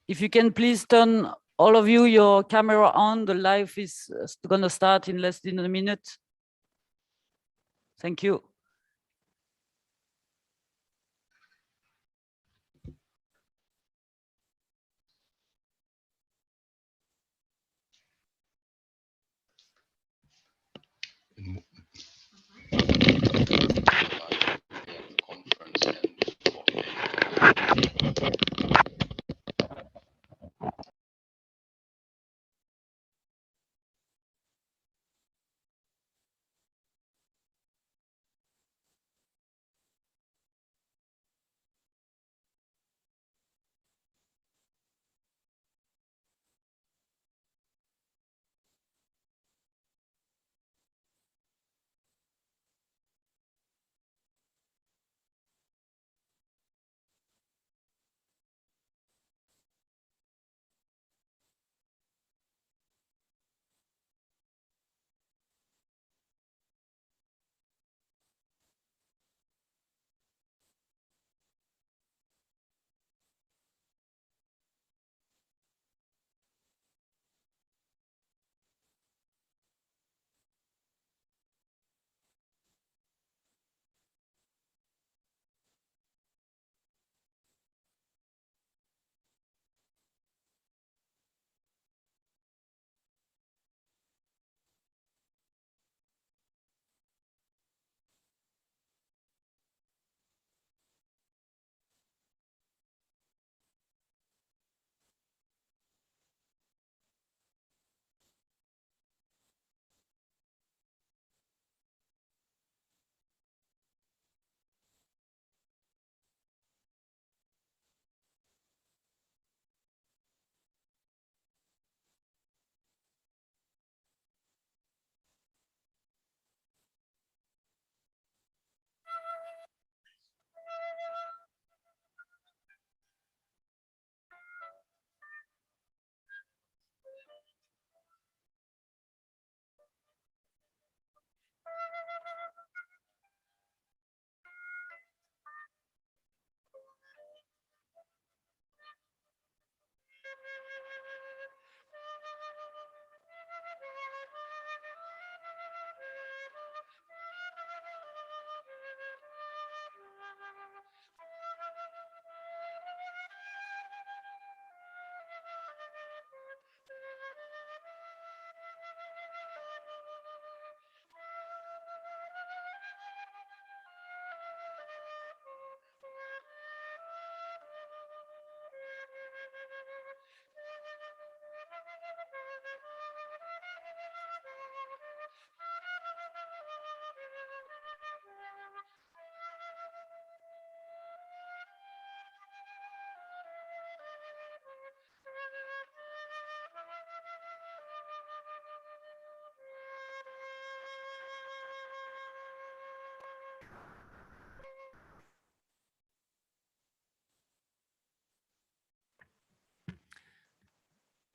If you can please turn, all of you, your camera on. The live is going to start in less than a minute. Thank you.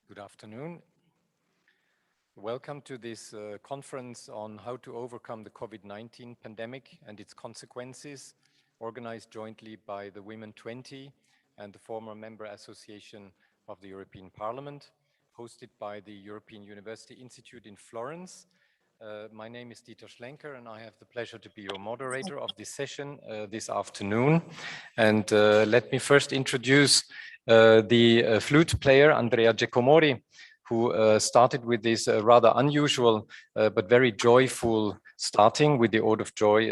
Good afternoon. Welcome to this conference on how to overcome the COVID-19 pandemic and its consequences, organized jointly by the Women20 and the former member association of the European Parliament, hosted by the European University Institute in Florence. My name is Dieter Schlenker and I have the pleasure to be your moderator of this session this afternoon. And let me first introduce the flute player, Andrea Ceccomori, who started with this rather unusual but very joyful starting with the Ode of Joy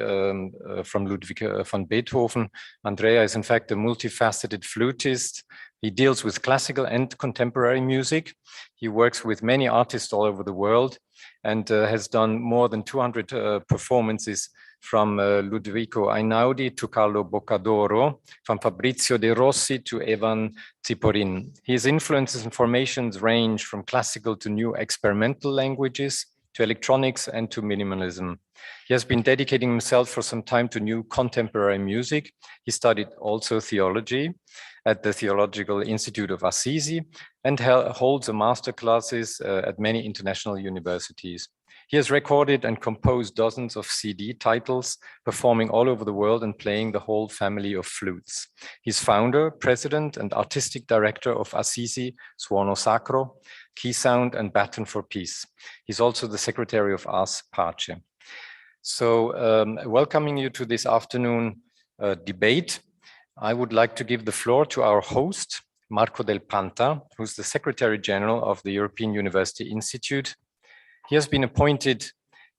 from Ludwig van Beethoven. Andrea is in fact a multifaceted flutist. He deals with classical and contemporary music. He works with many artists all over the world and has done more than 200 performances from Ludovico Einaudi to Carlo Boccadoro, from Fabrizio De Rossi to Evan Ciporin. His influences and formations range from classical to new experimental languages, to electronics and to minimalism. He has been dedicating himself for some time to new contemporary music. He studied also theology at the Theological Institute of Assisi and holds a master classes at many international universities. He has recorded and composed dozens of CD titles, performing all over the world and playing the whole family of flutes. He's founder, president, and artistic director of Assisi Suono Sacro, Key Sound and Baton for Peace. He's also the secretary of Ars Pace. So welcoming you to this afternoon debate, I would like to give the floor to our host, Marco Del Panta, who's the Secretary General of the European University Institute. He has been appointed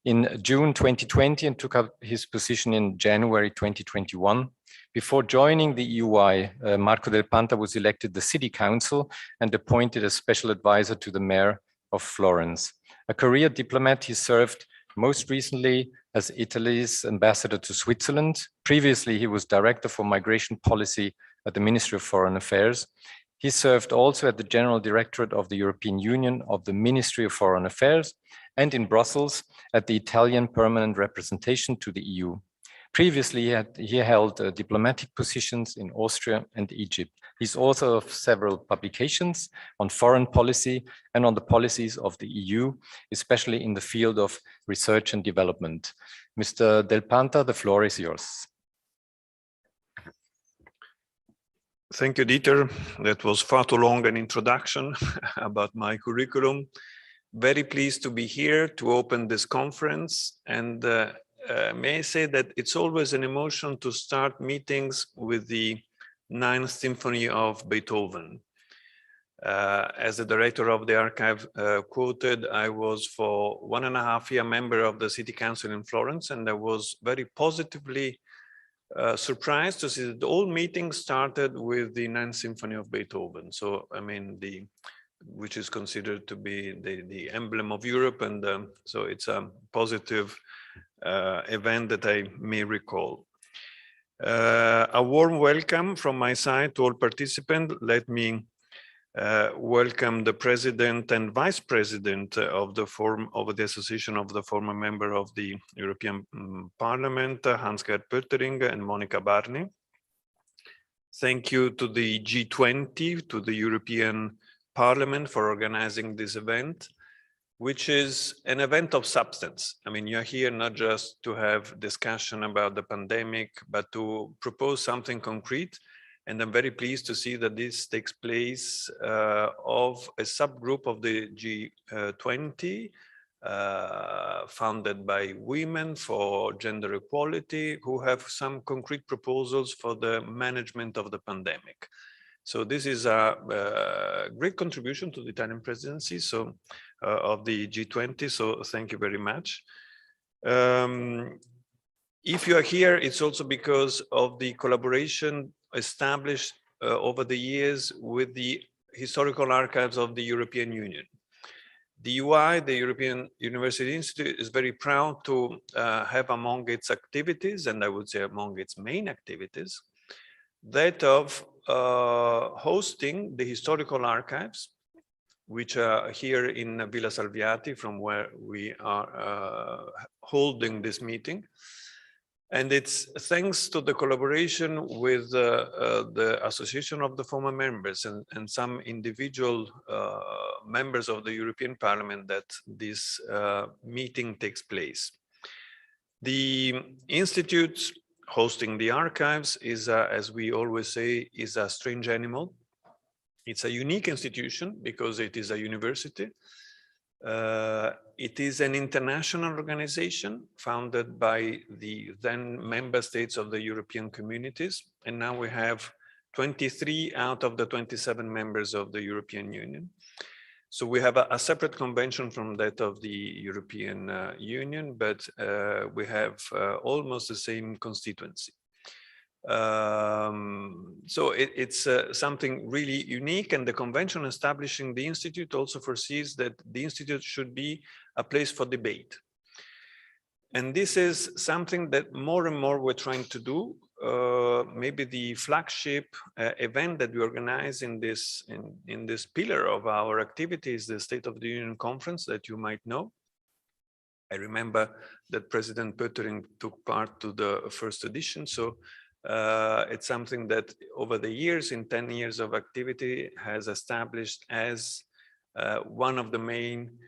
in June 2020 and took up his position in January 2021. Before joining the EUI, Marco Del Panta was elected the City Council and appointed as special advisor to the Mayor of Florence. A career diplomat, he served most recently as Italy's ambassador to Switzerland. Previously, he was director for migration policy at the Ministry of Foreign Affairs. He served also at the General Directorate of the European Union of the Ministry of Foreign Affairs and in Brussels at the Italian Permanent Representation to the EU. Previously, he held diplomatic positions in Austria and Egypt. He's author of several publications on foreign policy and on the policies of the EU, especially in the field of research and development. Mr. Del Panta, the floor is yours. Thank you, Dieter. That was far too long an introduction about my curriculum. Very pleased to be here to open this conference. And may I say that it's always an emotion to start meetings with the Ninth Symphony of Beethoven. As the director of the archive quoted, I was for 1.5 years member of the City Council in Florence, and I was very positively surprised to see that all meetings started with the Ninth Symphony of Beethoven. So, I mean, which is considered to be the emblem of Europe, and so it's a positive event that I may recall. A warm welcome from my side to all participants. Let me welcome the president and vice president of the Association of the former member of the European Parliament, Hans-Gert Pöttering and Monica Barney. Thank you to the G20, to the European Parliament for organizing this event, which is an event of substance. I mean, you're here not just to have discussion about the pandemic, but to propose something concrete. And I'm very pleased to see that this takes place of a subgroup of the G20, founded by women for gender equality, who have some concrete proposals for the management of the pandemic. So this is a great contribution to the Italian presidency of the G20, so thank you very much. If you are here, it's also because of the collaboration established over the years with the historical archives of the European Union. The EUI, the European University Institute, is very proud to have among its activities, and I would say among its main activities, that of hosting the historical archives, which are here in Villa Salviati, from where we are holding this meeting. And it's thanks to the collaboration with the Association of the former members and some individual members of the European Parliament that this meeting takes place. The Institute hosting the archives is, as we always say, is a strange animal. It's a unique institution because it is a university. It is an international organization founded by the then member states of the European communities. And now we have 23 out of the 27 members of the European Union. So we have a separate convention from that of the European Union, but we have almost the same constituency. So it's something really unique, and the convention establishing the Institute also foresees that the Institute should be a place for debate. And this is something that more and more we're trying to do. Maybe the flagship event that we organize in this pillar of our activities, the State of the Union Conference that you might know. I remember that President Pöttering took part to the first edition. So it's something that over the years, in 10 years of activity, has established as one of the main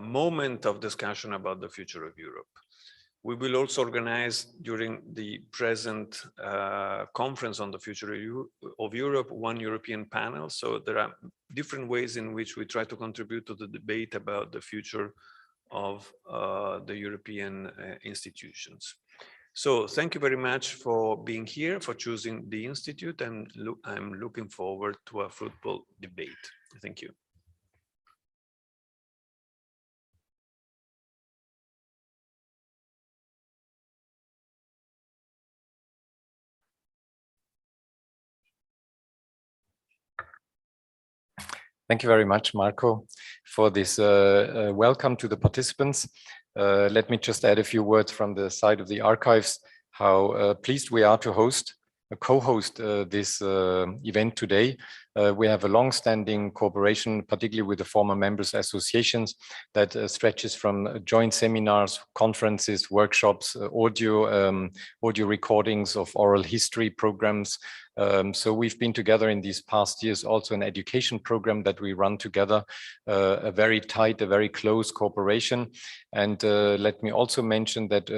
moment of discussion about the future of Europe. We will also organize during the present conference on the future of Europe, one European panel. So there are different ways in which we try to contribute to the debate about the future of the European institutions. So thank you very much for being here, for choosing the Institute, and I'm looking forward to a fruitful debate. Thank you. Thank you very much, Marco, for this welcome to the participants. Let me just add a few words from the side of the archives, how pleased we are to co-host this event today. We have a long-standing cooperation, particularly with the former members' associations, that stretches from joint seminars, conferences, workshops, audio recordings of oral history programs. So we've been together in these past years, also an education program that we run together, a very tight, a very close cooperation. And let me also mention that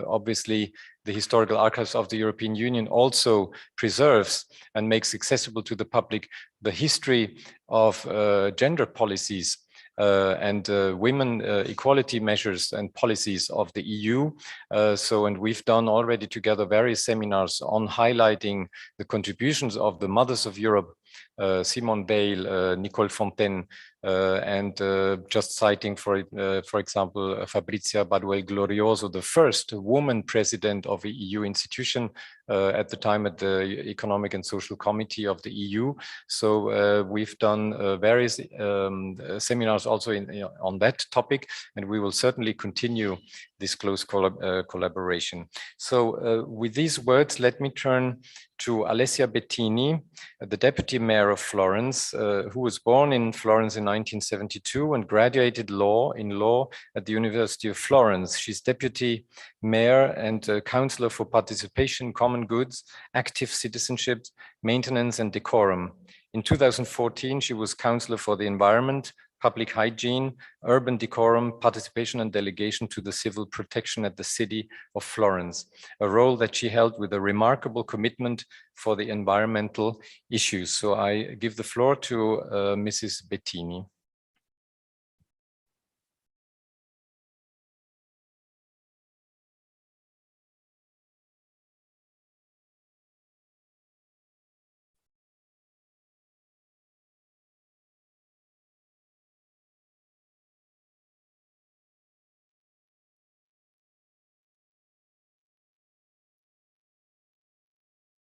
obviously the historical archives of the European Union also preserves and makes accessible to the public the history of gender policies and women equality measures and policies of the EU. And we've done already together various seminars on highlighting the contributions of the mothers of Europe, Simone Veil, Nicole Fontaine, and just citing, for example, Fabrizia Baduel-Glorioso, the first woman president of the EU institution at the time at the Economic and Social Committee of the EU. So we've done various seminars also on that topic, and we will certainly continue this close collaboration. So with these words, let me turn to Alessia Bettini, the Deputy Mayor of Florence, who was born in Florence in 1972 and graduated in law at the University of Florence. She's Deputy Mayor and Councillor for Participation, Common Goods, Active Citizenship, Maintenance and Decorum. In 2014, she was Councillor for the Environment, Public Hygiene, Urban Decorum, Participation and Delegation to the Civil Protection at the City of Florence, a role that she held with a remarkable commitment for the environmental issues. So I give the floor to Mrs. Bettini.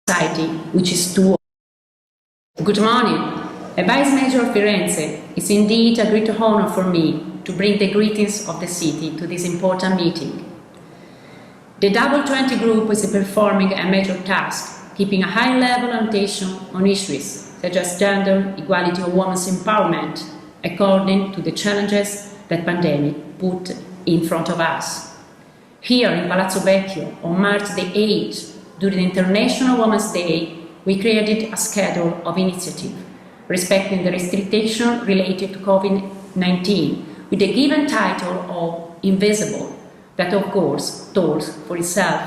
Society, which is too. Good morning. As Vice Mayor of Firenze, it's indeed a great honor for me to bring the greetings of the city to this important meeting. The W20 Group is performing a major task, keeping a high level of attention on issues such as gender, equality, or women's empowerment, according to the challenges that pandemic put in front of us. Here in Palazzo Vecchio, on March the 8th, during the International Women's Day, we created a schedule of initiative respecting the restriction related to COVID-19 with the given title of Invisible, that of course talks for itself.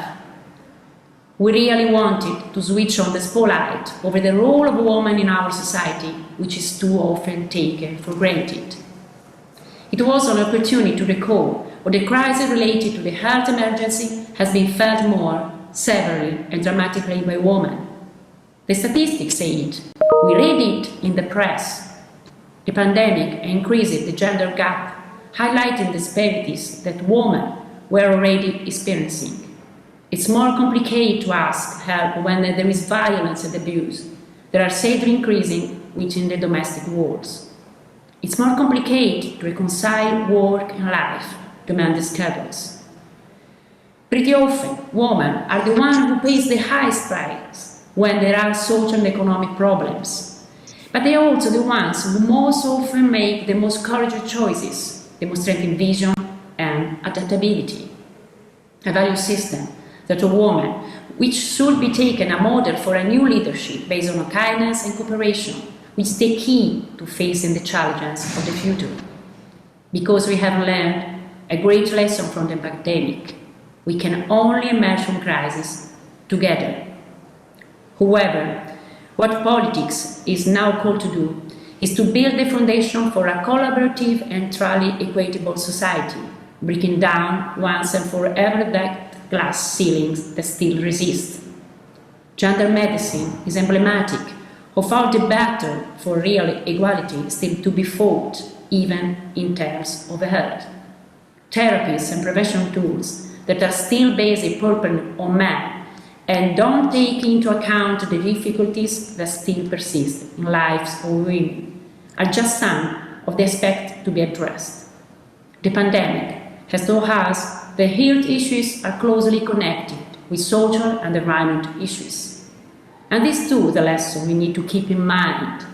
We really wanted to switch on the spotlight over the role of women in our society, which is too often taken for granted. It was an opportunity to recall how the crisis related to the health emergency has been felt more severely and dramatically by women. The statistics say it. We read it in the press. The pandemic increased the gender gap, highlighting disparities that women were already experiencing. It's more complicated to ask help when there is violence and abuse that are sadly increasing within the domestic wars. It's more complicated to reconcile work and life, demanding schedules. Pretty often, women are the ones who pay the highest price when there are social and economic problems. But they are also the ones who most often make the most courageous choices, demonstrating vision and adaptability. A value system that a woman, which should be taken a model for a new leadership based on kindness, and cooperation, which is the key to facing the challenges of the future. because we have learned a great lesson from the pandemic. We can only emerge from crisis together. However, what politics is now called to do is to build the foundation for a collaborative and truly equitable society, breaking down once and forever that glass ceilings that still resist. Gender medicine is emblematic of how the battle for real equality is still to be fought, even in terms of health. Therapies and prevention tools that are still based purely on men and don't take into account the difficulties that still persist in lives of women are just some of the aspects to be addressed. The pandemic has taught us that health issues are closely connected with social and environmental issues. And this too is a lesson we need to keep in mind.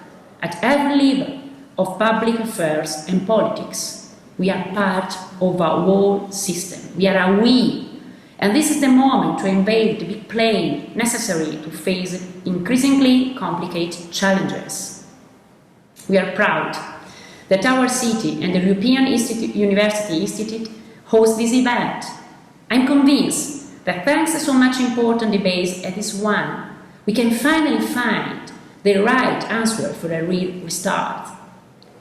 At every level of public affairs and politics, we are part of a whole system. We are a we. And this is the moment to invade the big plane necessary to face increasingly complicated challenges. We are proud that our city and the European University Institute host this event. I'm convinced that thanks to so much important debates as this one, we can finally find the right answer for a real restart.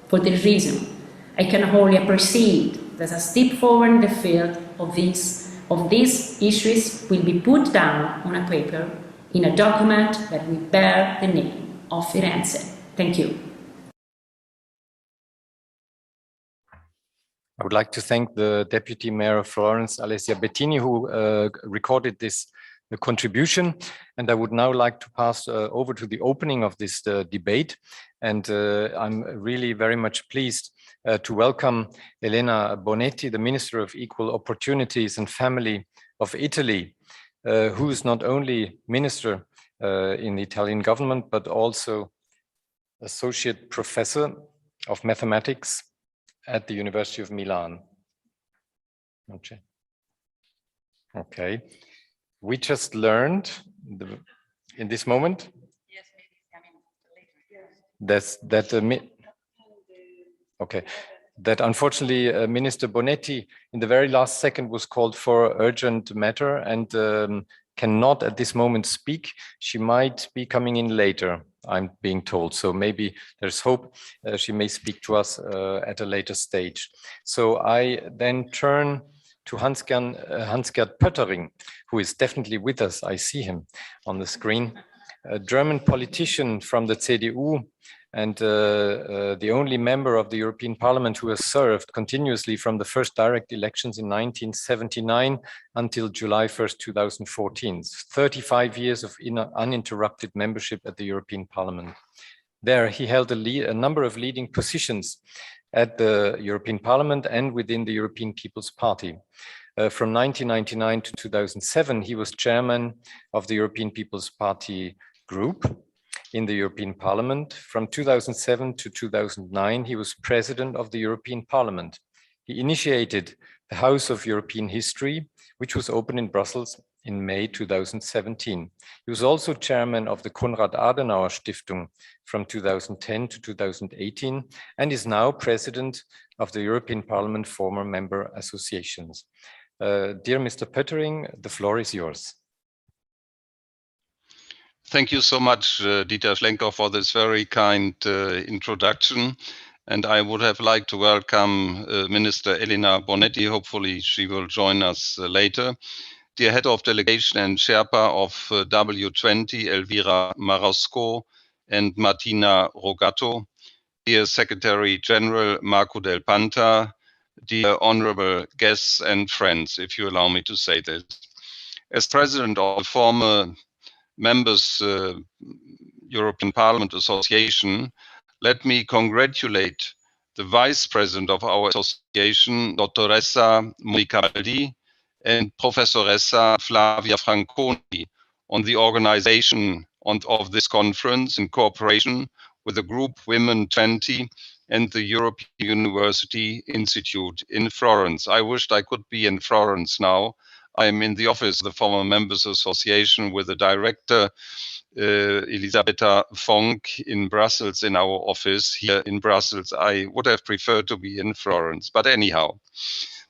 For this reason, I can wholly appreciate that a step forward in the field of these issues will be put down on a paper in a document that will bear the name of Firenze. Thank you. I would like to thank the Deputy Mayor of Florence, Alessia Bettini, who recorded this contribution. And I would now like to pass over to the opening of this debate. And I'm really very much pleased to welcome Elena Bonetti, the Minister of Equal Opportunities and Family of Italy, who is not only Minister in the Italian government, but also Associate Professor of Mathematics at the University of Milan. Okay. We just learned in this moment that unfortunately Minister Bonetti in the very last second was called for urgent matter and cannot at this moment speak. She might be coming in later, I'm being told. So maybe there's hope she may speak to us at a later stage. So I then turn to Hans-Gert Pöttering, who is definitely with us. I see him on the screen. A German politician from the CDU and the only member of the European Parliament who has served continuously from the first direct elections in 1979 until July 1st, 2014. 35 years of uninterrupted membership at the European Parliament. There he held a number of leading positions at the European Parliament and within the European People's Party. From 1999 to 2007, he was chairman of the European People's Party group in the European Parliament. From 2007 to 2009, he was president of the European Parliament. He initiated the House of European History, which was opened in Brussels in May 2017. He was also chairman of the Konrad Adenauer Stiftung from 2010 to 2018 and is now president of the European Parliament former member associations. Dear Mr. Pöttering, the floor is yours. Thank you so much, Dieter Schlenker, for this very kind introduction. And I would have liked to welcome Minister Elena Bonetti. Hopefully she will join us later. Dear Head of Delegation and Sherpa of W20, Elvira Marasco and Martina Roveto. Dear Secretary General Marco Del Panta. Dear honorable guests and friends, if you allow me to say this. As President of the former Members European Parliament Association, let me congratulate the Vice President of our association, Dottoressa Monica Baldi, and Professoressa Flavia Franconi on the organization of this conference in cooperation with the group Women20 and the European University Institute in Florence. I wished I could be in Florence now. I am in the office of the former Members Association with the director Elisabetta Fonck in Brussels in our office here in Brussels. I would have preferred to be in Florence, but anyhow.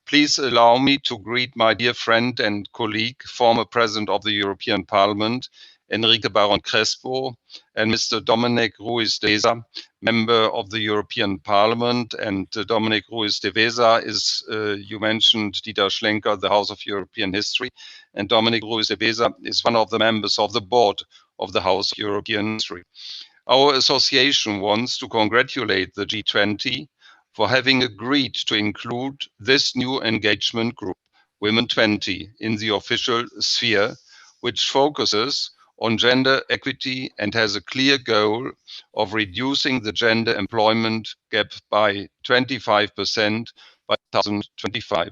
Please allow me to greet my dear friend and colleague, former President of the European Parliament, Enrique Baron Crespo, and Mr. Dominic Ruiz de Veza, member of the European Parliament. And Dominic Ruiz de Veza is, you mentioned Dieter Schlenker, the House of European History, and Dominic Ruiz de Veza is one of the members of the board of the House of European History. Our association wants to congratulate the G20 for having agreed to include this new engagement group, Women20, in the official sphere, which focuses on gender equity and has a clear goal of reducing the gender employment gap by 25% by 2025.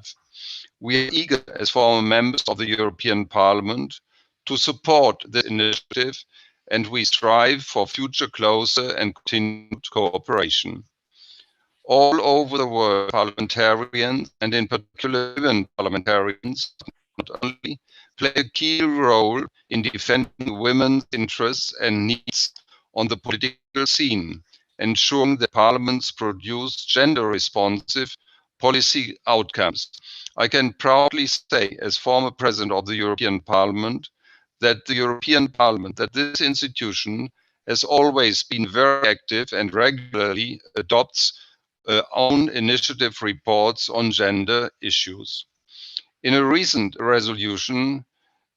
We are eager, as former members of the European Parliament, to support this initiative, and we strive for future closer and continued cooperation. All over the world, parliamentarians, and in particular women parliamentarians, not only play a key role in defending women's interests and needs on the political scene, ensuring that parliaments produce gender-responsive policy outcomes. I can proudly say, as former President of the European Parliament, that the European Parliament, that this institution has always been very active and regularly adopts own initiative reports on gender issues. In a recent resolution,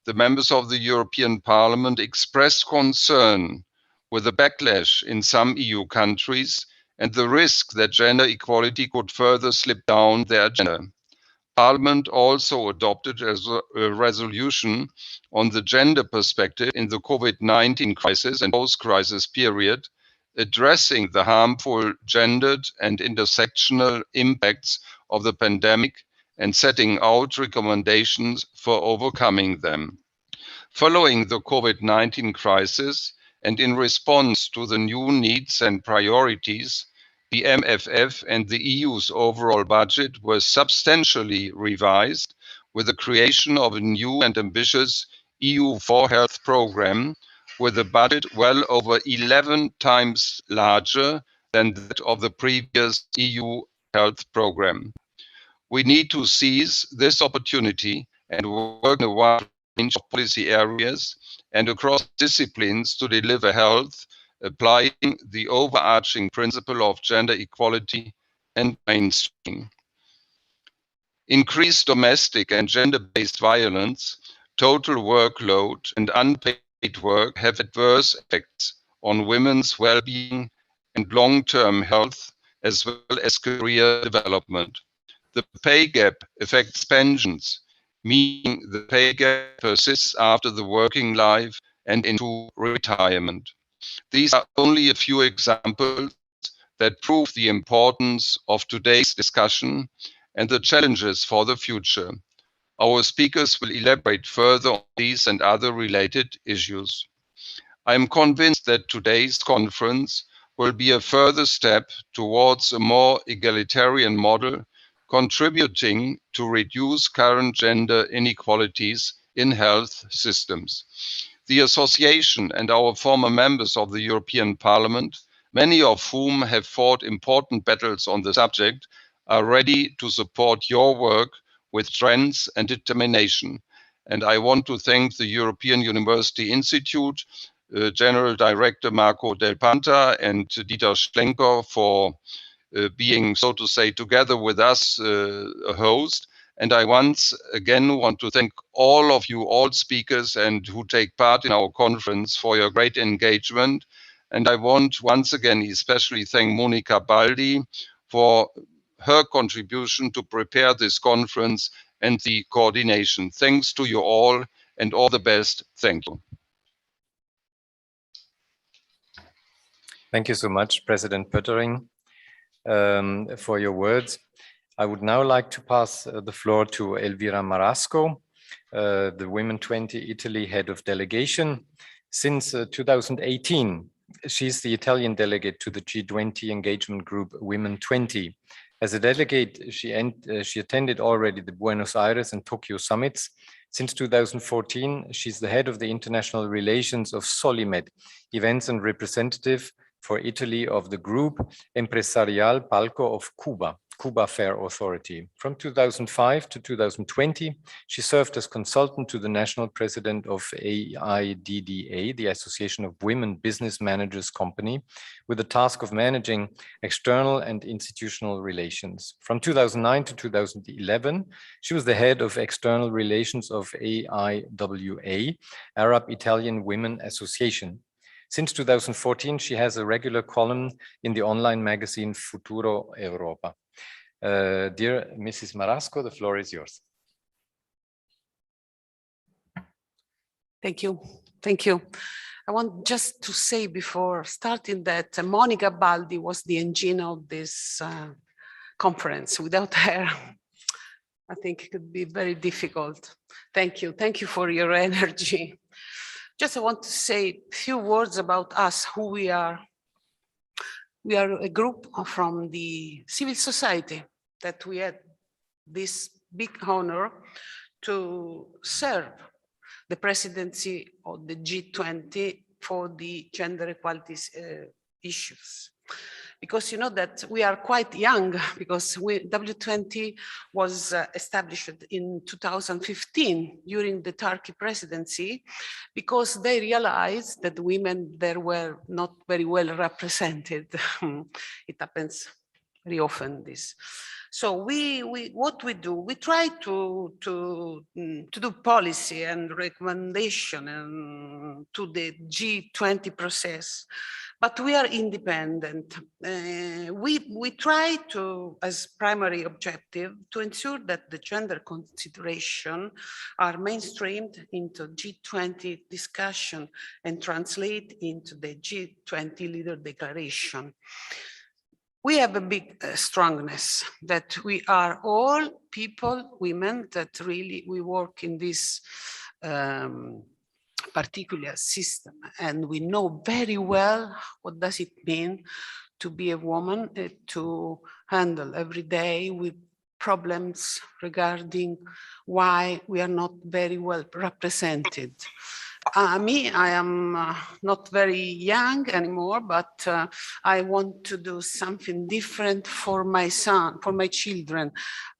the members of the European Parliament expressed concern with the backlash in some EU countries and the risk that gender equality could further slip down their agenda. Parliament also adopted a resolution on the gender perspective in the COVID-19 crisis and post-crisis period, addressing the harmful gendered and intersectional impacts of the pandemic and setting out recommendations for overcoming them. Following the COVID-19 crisis and in response to the new needs and priorities, the MFF and the EU's overall budget were substantially revised with the creation of a new and ambitious EU4 Health program with a budget well over 11 times larger than that of the previous EU Health program. We need to seize this opportunity and work in a wide range of policy areas and across disciplines to deliver health, applying the overarching principle of gender equality and mainstreaming. Increased domestic and gender-based violence, total workload, and unpaid work have adverse effects on women's well-being and long-term health, as well as career development. The pay gap affects pensions, meaning the pay gap persists after the working life and into retirement. These are only a few examples that prove the importance of today's discussion and the challenges for the future. Our speakers will elaborate further on these and other related issues. I am convinced that today's conference will be a further step towards a more egalitarian model, contributing to reduce current gender inequalities in health systems. The association and our former members of the European Parliament, many of whom have fought important battles on the subject, are ready to support your work with strength and determination. And I want to thank the European University Institute, General Director Marco Del Panta and Dieter Schlenker for being, so to say, together with us, a host. And I once again want to thank all of you, all speakers and who take part in our conference for your great engagement. And I want once again especially thank Monica Baldi for her contribution to prepare this conference and the coordination. Thanks to you all and all the best. Thank you. Thank you so much, President Pöttering, for your words. I would now like to pass the floor to Elvira Marasco, the Women20 Italy Head of Delegation. Since 2018, she's the Italian delegate to the G20 engagement group Women20. As a delegate, she attended already the Buenos Aires and Tokyo summits. Since 2014, she's the head of the international relations of Solimed, events and representative for Italy of the group Empresarial Palco of Cuba Fair Authority. From 2005 to 2020, she served as consultant to the national president of AIDDA, the Association of Women Business Managers Company, with the task of managing external and institutional relations. From 2009 to 2011, she was the head of external relations of AIWA, Arab Italian Women Association. Since 2014, she has a regular column in the online magazine Futuro Europa. Dear Mrs. Marasco, the floor is yours. Thank you. Thank you. I want just to say before starting that Monica Baldi was the engine of this conference. Without her, I think it could be very difficult. Thank you. Thank you for your energy. Just I want to say a few words about us, who we are. We are a group from the civil society that we had this big honor to serve the presidency of the G20 for the gender equalities issues. Because you know that we are quite young, because W20 was established in 2015 during the Turkey presidency, because they realized that women there were not very well represented. It happens very often, this. So what we do, we try to do policy and recommendation to the G20 process, but we are independent. We try to, as primary objective, to ensure that the gender consideration are mainstreamed into G20 discussion and translate into the G20 leader declaration. We have a big strongness that we are all people, women, that really we work in this particular system, and we know very well what does it mean to be a woman, to handle every day with problems regarding why we are not very well represented. Me, I am not very young anymore, but I want to do something different for my son, for my children.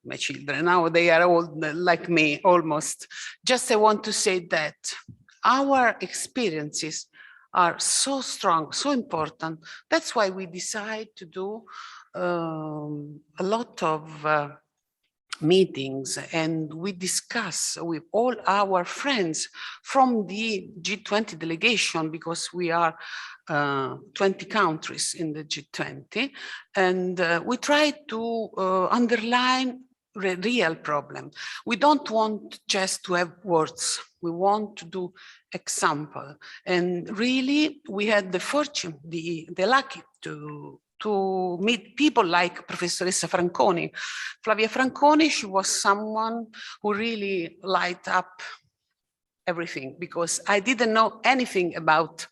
My children, now they are old like me, almost. Just I want to say that our experiences are so strong, so important. That's why we decide to do a lot of meetings, and we discuss with all our friends from the G20 delegation, because we are 20 countries in the G20, and we try to underline the real problem. We don't want just to have words, we want to do example. And really, we had the fortune, the lucky to meet people like Professoressa Franconi. Flavia Franconi, she was someone who really light up everything, because I didn't know anything about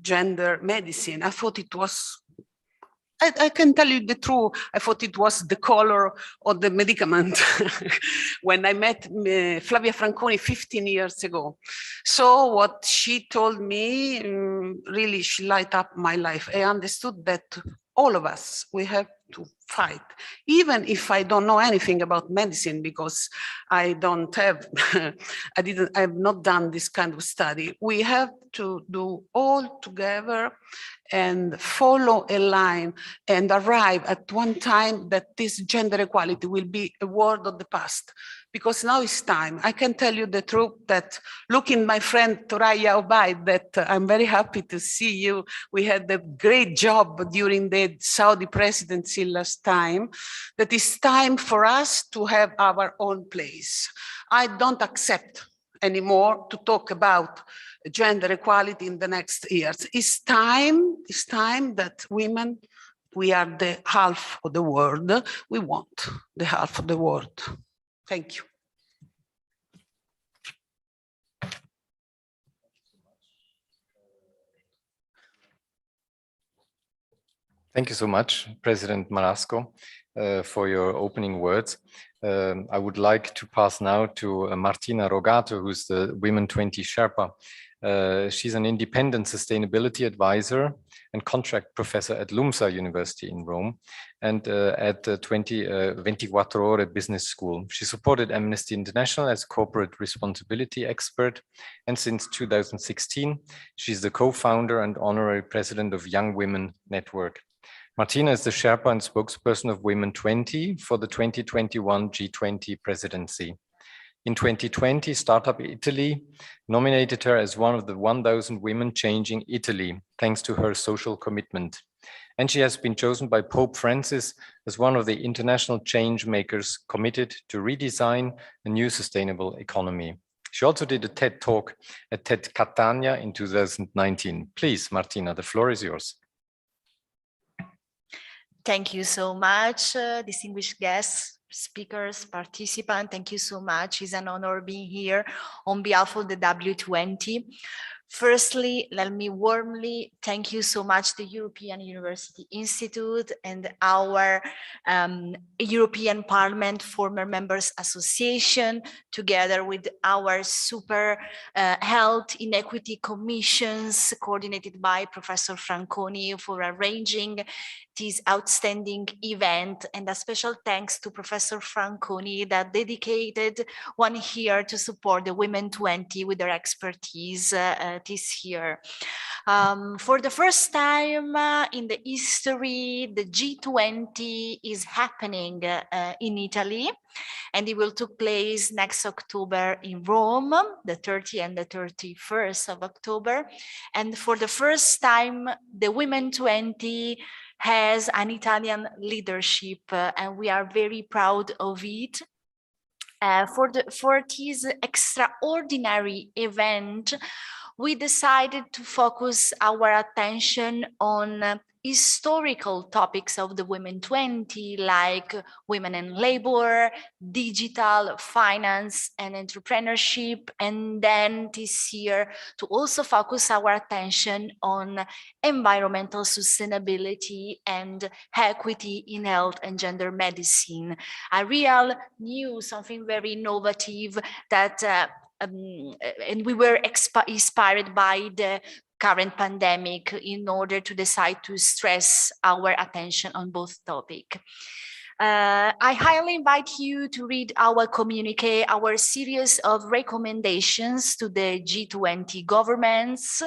gender medicine. I thought it was, I can tell you the truth, I thought it was the color of the medicament when I met Flavia Franconi 15 years ago. So what she told me, really, she light up my life. I understood that all of us, we have to fight, even if I don't know anything about medicine, because I don't have, I have not done this kind of study. We have to do all together and follow a line and arrive at one time that this gender equality will be a word of the past, because now it's time. I can tell you the truth that looking my friend Toraya Obaid, that I'm very happy to see you. We had a great job during the Saudi presidency last time, that it's time for us to have our own place. I don't accept anymore to talk about gender equality in the next years. It's time that women, we are the half of the world. We want the half of the world. Thank you. Thank you so much, President Marasco, for your opening words. I would like to pass now to Martina Roveto, who's the Women20 Sherpa. She's an independent sustainability advisor and contract professor at LUMSA University in Rome and at the 24 Ore Business School. She supported Amnesty International as corporate responsibility expert, and since 2016, she's the co-founder and honorary president of Young Women Network. Martina is the Sherpa and spokesperson of Women20 for the 2021 G20 presidency. In 2020, Startup Italy nominated her as one of the 1,000 women changing Italy, thanks to her social commitment. And she has been chosen by Pope Francis as one of the international change makers committed to redesign a new sustainable economy. She also did a TED Talk at TED Catania in 2019. Please, Martina, the floor is yours. Thank you so much, distinguished guests, speakers, participants. Thank you so much. It's an honor being here on behalf of the W20. Firstly, let me warmly thank you so much, the European University Institute and our European Parliament Former Members Association, together with our super health inequity commissions coordinated by Professor Franconi, for arranging this outstanding event, and a special thanks to Professor Franconi that dedicated 1 year to support the Women20 with their expertise this year. For the first time in the history, the G20 is happening in Italy, and it will take place next October in Rome, the 30th and the 31st of October. And for the first time, the Women20 has an Italian leadership, and we are very proud of it. For this extraordinary event, we decided to focus our attention on historical topics of the Women20, like women and labor, digital, finance, and entrepreneurship. And then this year, to also focus our attention on environmental sustainability and equity in health and gender medicine. A real new, something very innovative that and we were inspired by the current pandemic in order to decide to stress our attention on both topics. I highly invite you to read our communique, our series of recommendations to the G20 governments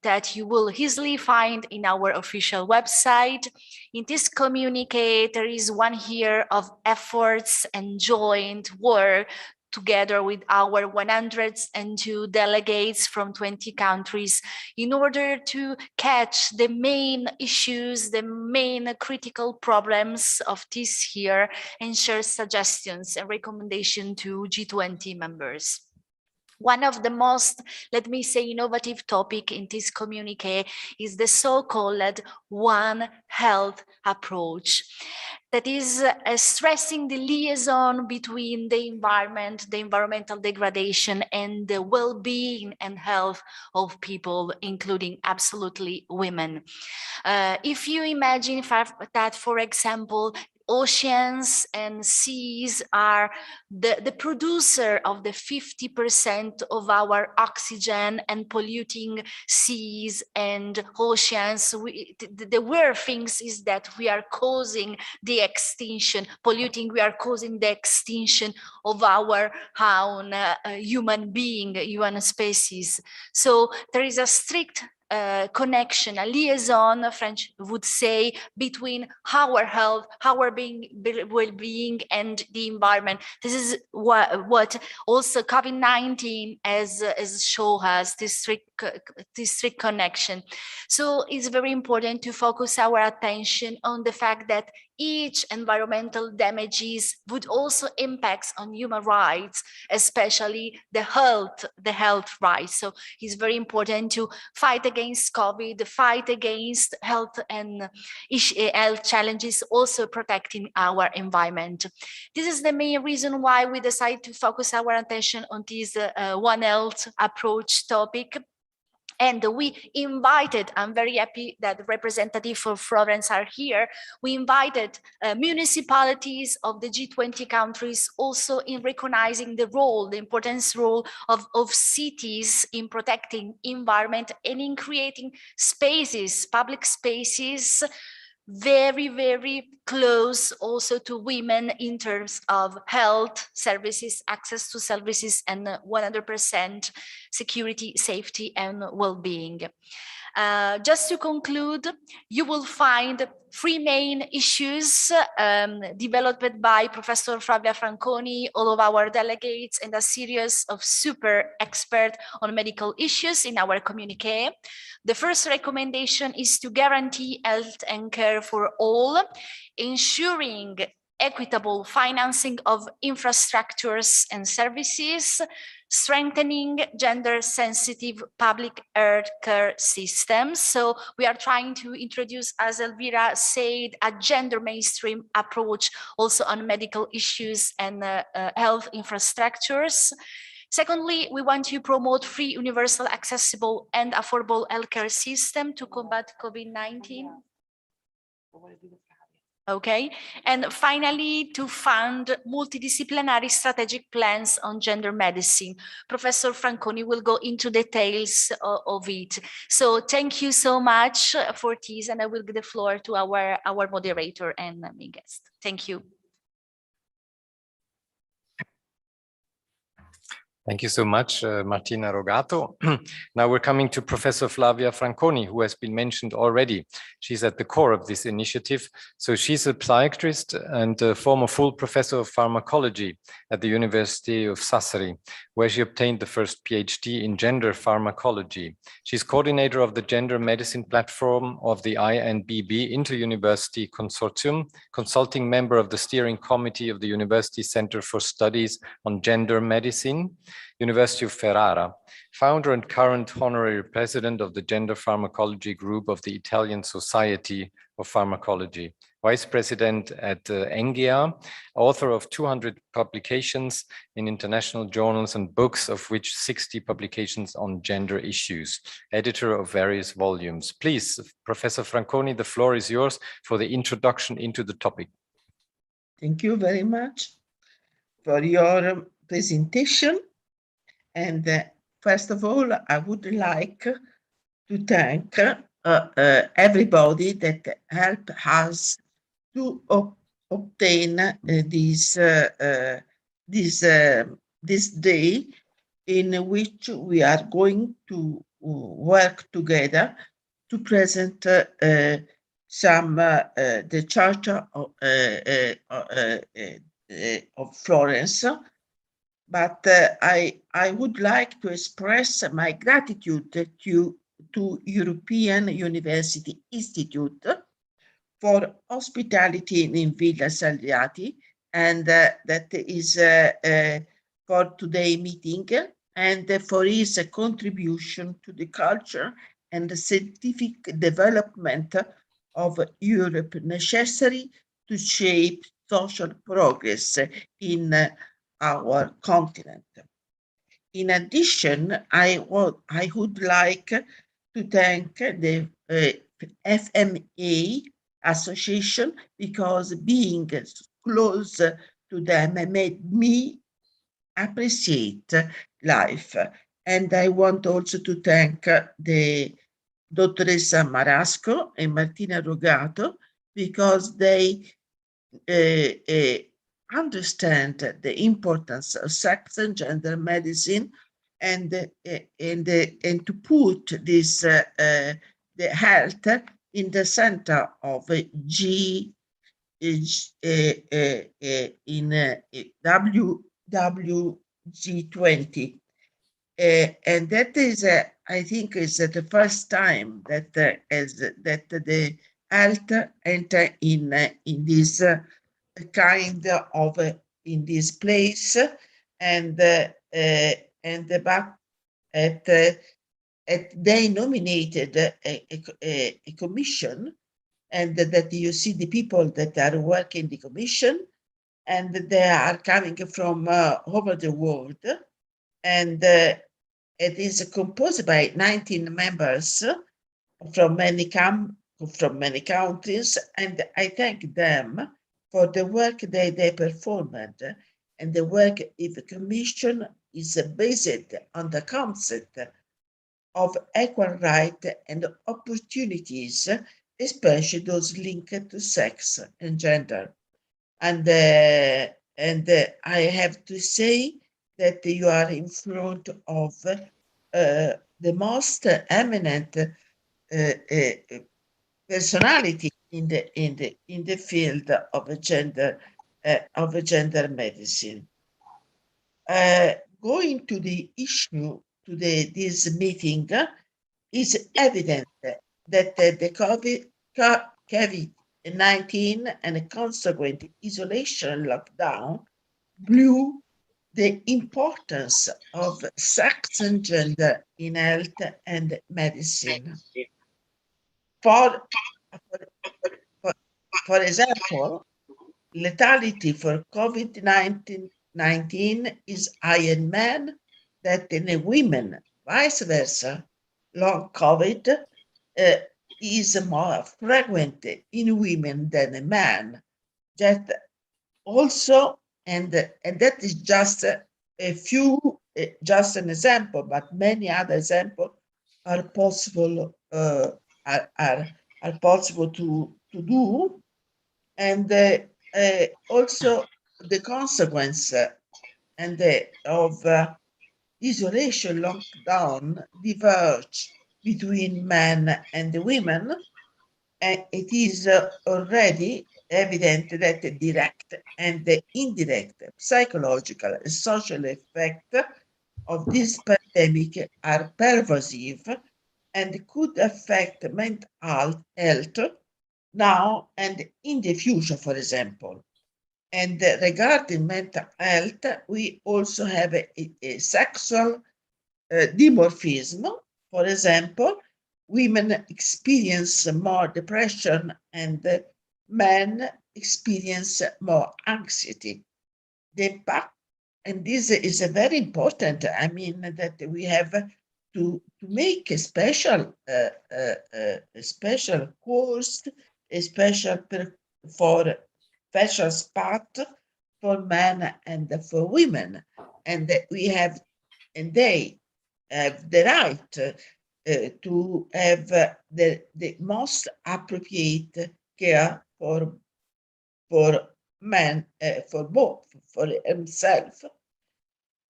that you will easily find in our official website. In this communique, there is 1 year of efforts and joint work together with our 102 delegates from 20 countries in order to catch the main issues, the main critical problems of this year, and share suggestions and recommendations to G20 members. One of the most, let me say, innovative topic in this communique is the so-called One Health approach. That is stressing the liaison between the environment, the environmental degradation, and the well-being and health of people, including absolutely women. If you imagine that, for example, oceans and seas are the producer of the 50% of our oxygen, and polluting seas and oceans. The weird things is that we are causing the extinction, polluting, we are causing the extinction of our own human being, human species. So there is a strict connection, a liaison, French would say, between our health, our well-being, and the environment. This is what also COVID-19 has shown us, this strict connection. So it's very important to focus our attention on the fact that each environmental damages would also impact on human rights, especially the health rights. So it's very important to fight against COVID, fight against health and health challenges, also protecting our environment. This is the main reason why we decided to focus our attention on this One Health approach topic. And we invited, I'm very happy that the representative for Florence are here. We invited municipalities of the G20 countries also in recognizing the role, the importance role of cities in protecting environment and in creating spaces, public spaces, very, very close also to women in terms of health services, access to services, and 100% security, safety, and well-being. Just to conclude, you will find 3 main issues developed by Professor Flavia Franconi, all of our delegates, and a series of super experts on medical issues in our communique. The first recommendation is to guarantee health and care for all, ensuring equitable financing of infrastructures and services, strengthening gender-sensitive public health care systems. So we are trying to introduce, as Elvira said, a gender mainstream approach also on medical issues and health infrastructures. Secondly, we want to promote free, universal, accessible, and affordable healthcare system to combat COVID-19. Okay, and finally, to fund multidisciplinary strategic plans on gender medicine. Professor Franconi will go into details of it. So thank you so much for this, and I will give the floor to our moderator and main guest. Thank you. Thank you so much, Martina Roveto. Now we're coming to Professor Flavia Franconi, who has been mentioned already. She's at the core of this initiative. So she's a psychiatrist and a former full professor of pharmacology at the University of Sassari, where she obtained the first PhD in gender pharmacology. She's coordinator of the gender medicine platform of the INBB Inter-University Consortium, consulting member of the steering committee of the University Center for Studies on Gender Medicine, University of Ferrara, founder and current honorary president of the Gender Pharmacology Group of the Italian Society of Pharmacology, vice president at ENGEA, author of 200 publications in international journals and books, of which 60 publications on gender issues, editor of various volumes. Please, Professor Franconi, the floor is yours for the introduction into the topic. Thank you very much for your presentation. And first of all, I would like to thank everybody that helped us to obtain this day in which we are going to work together to present some the Charter of Florence. But I would like to express my gratitude to European University Institute for hospitality in Villa Salviati, and that is for today's meeting, and for his contribution to the culture and the scientific development of Europe necessary to shape social progress in our continent. In addition, I would like to thank the FMA Association, because being close to them made me appreciate life. And I want also to thank the Dottoressa Marasco and Martina Roveto, because they understand the importance of sex and gender medicine, and to put this the health in the center of WG20. And that is, I think, is the first time that that the health enter in this kind of in this place, and but they nominated a commission, and that you see the people that are working the commission, and they are coming from over the world, and it is composed by 19 members from many countries, and I thank them for the work they performed. And the work of the Commission is based on the concept of equal rights and opportunities, especially those linked to sex and gender. And I have to say that you are in front of the most eminent personality in the field of gender medicine. Going to the issue to this meeting, is evident that the COVID-19 and consequent isolation lockdown blew the importance of sex and gender in health and medicine. For example, lethality for COVID-19 is higher in men than in women. Vice versa, long COVID is more frequent in women than in men. That also, and that is just a few, just an example, but many other examples are possible. Are possible to do, and also the consequence of isolation lockdown diverge between men and women, and it is already evident that the direct and the indirect psychological and social effects of this pandemic are pervasive and could affect mental health now and in the future, for example. And regarding mental health, we also have a sexual dimorphism. For example, women experience more depression and men experience more anxiety. The impact, and this is a very important, I mean, that we have to make a special course, a special for special spot for men and for women, and we have, and they have the right to have the most appropriate care for men, for both, for himself.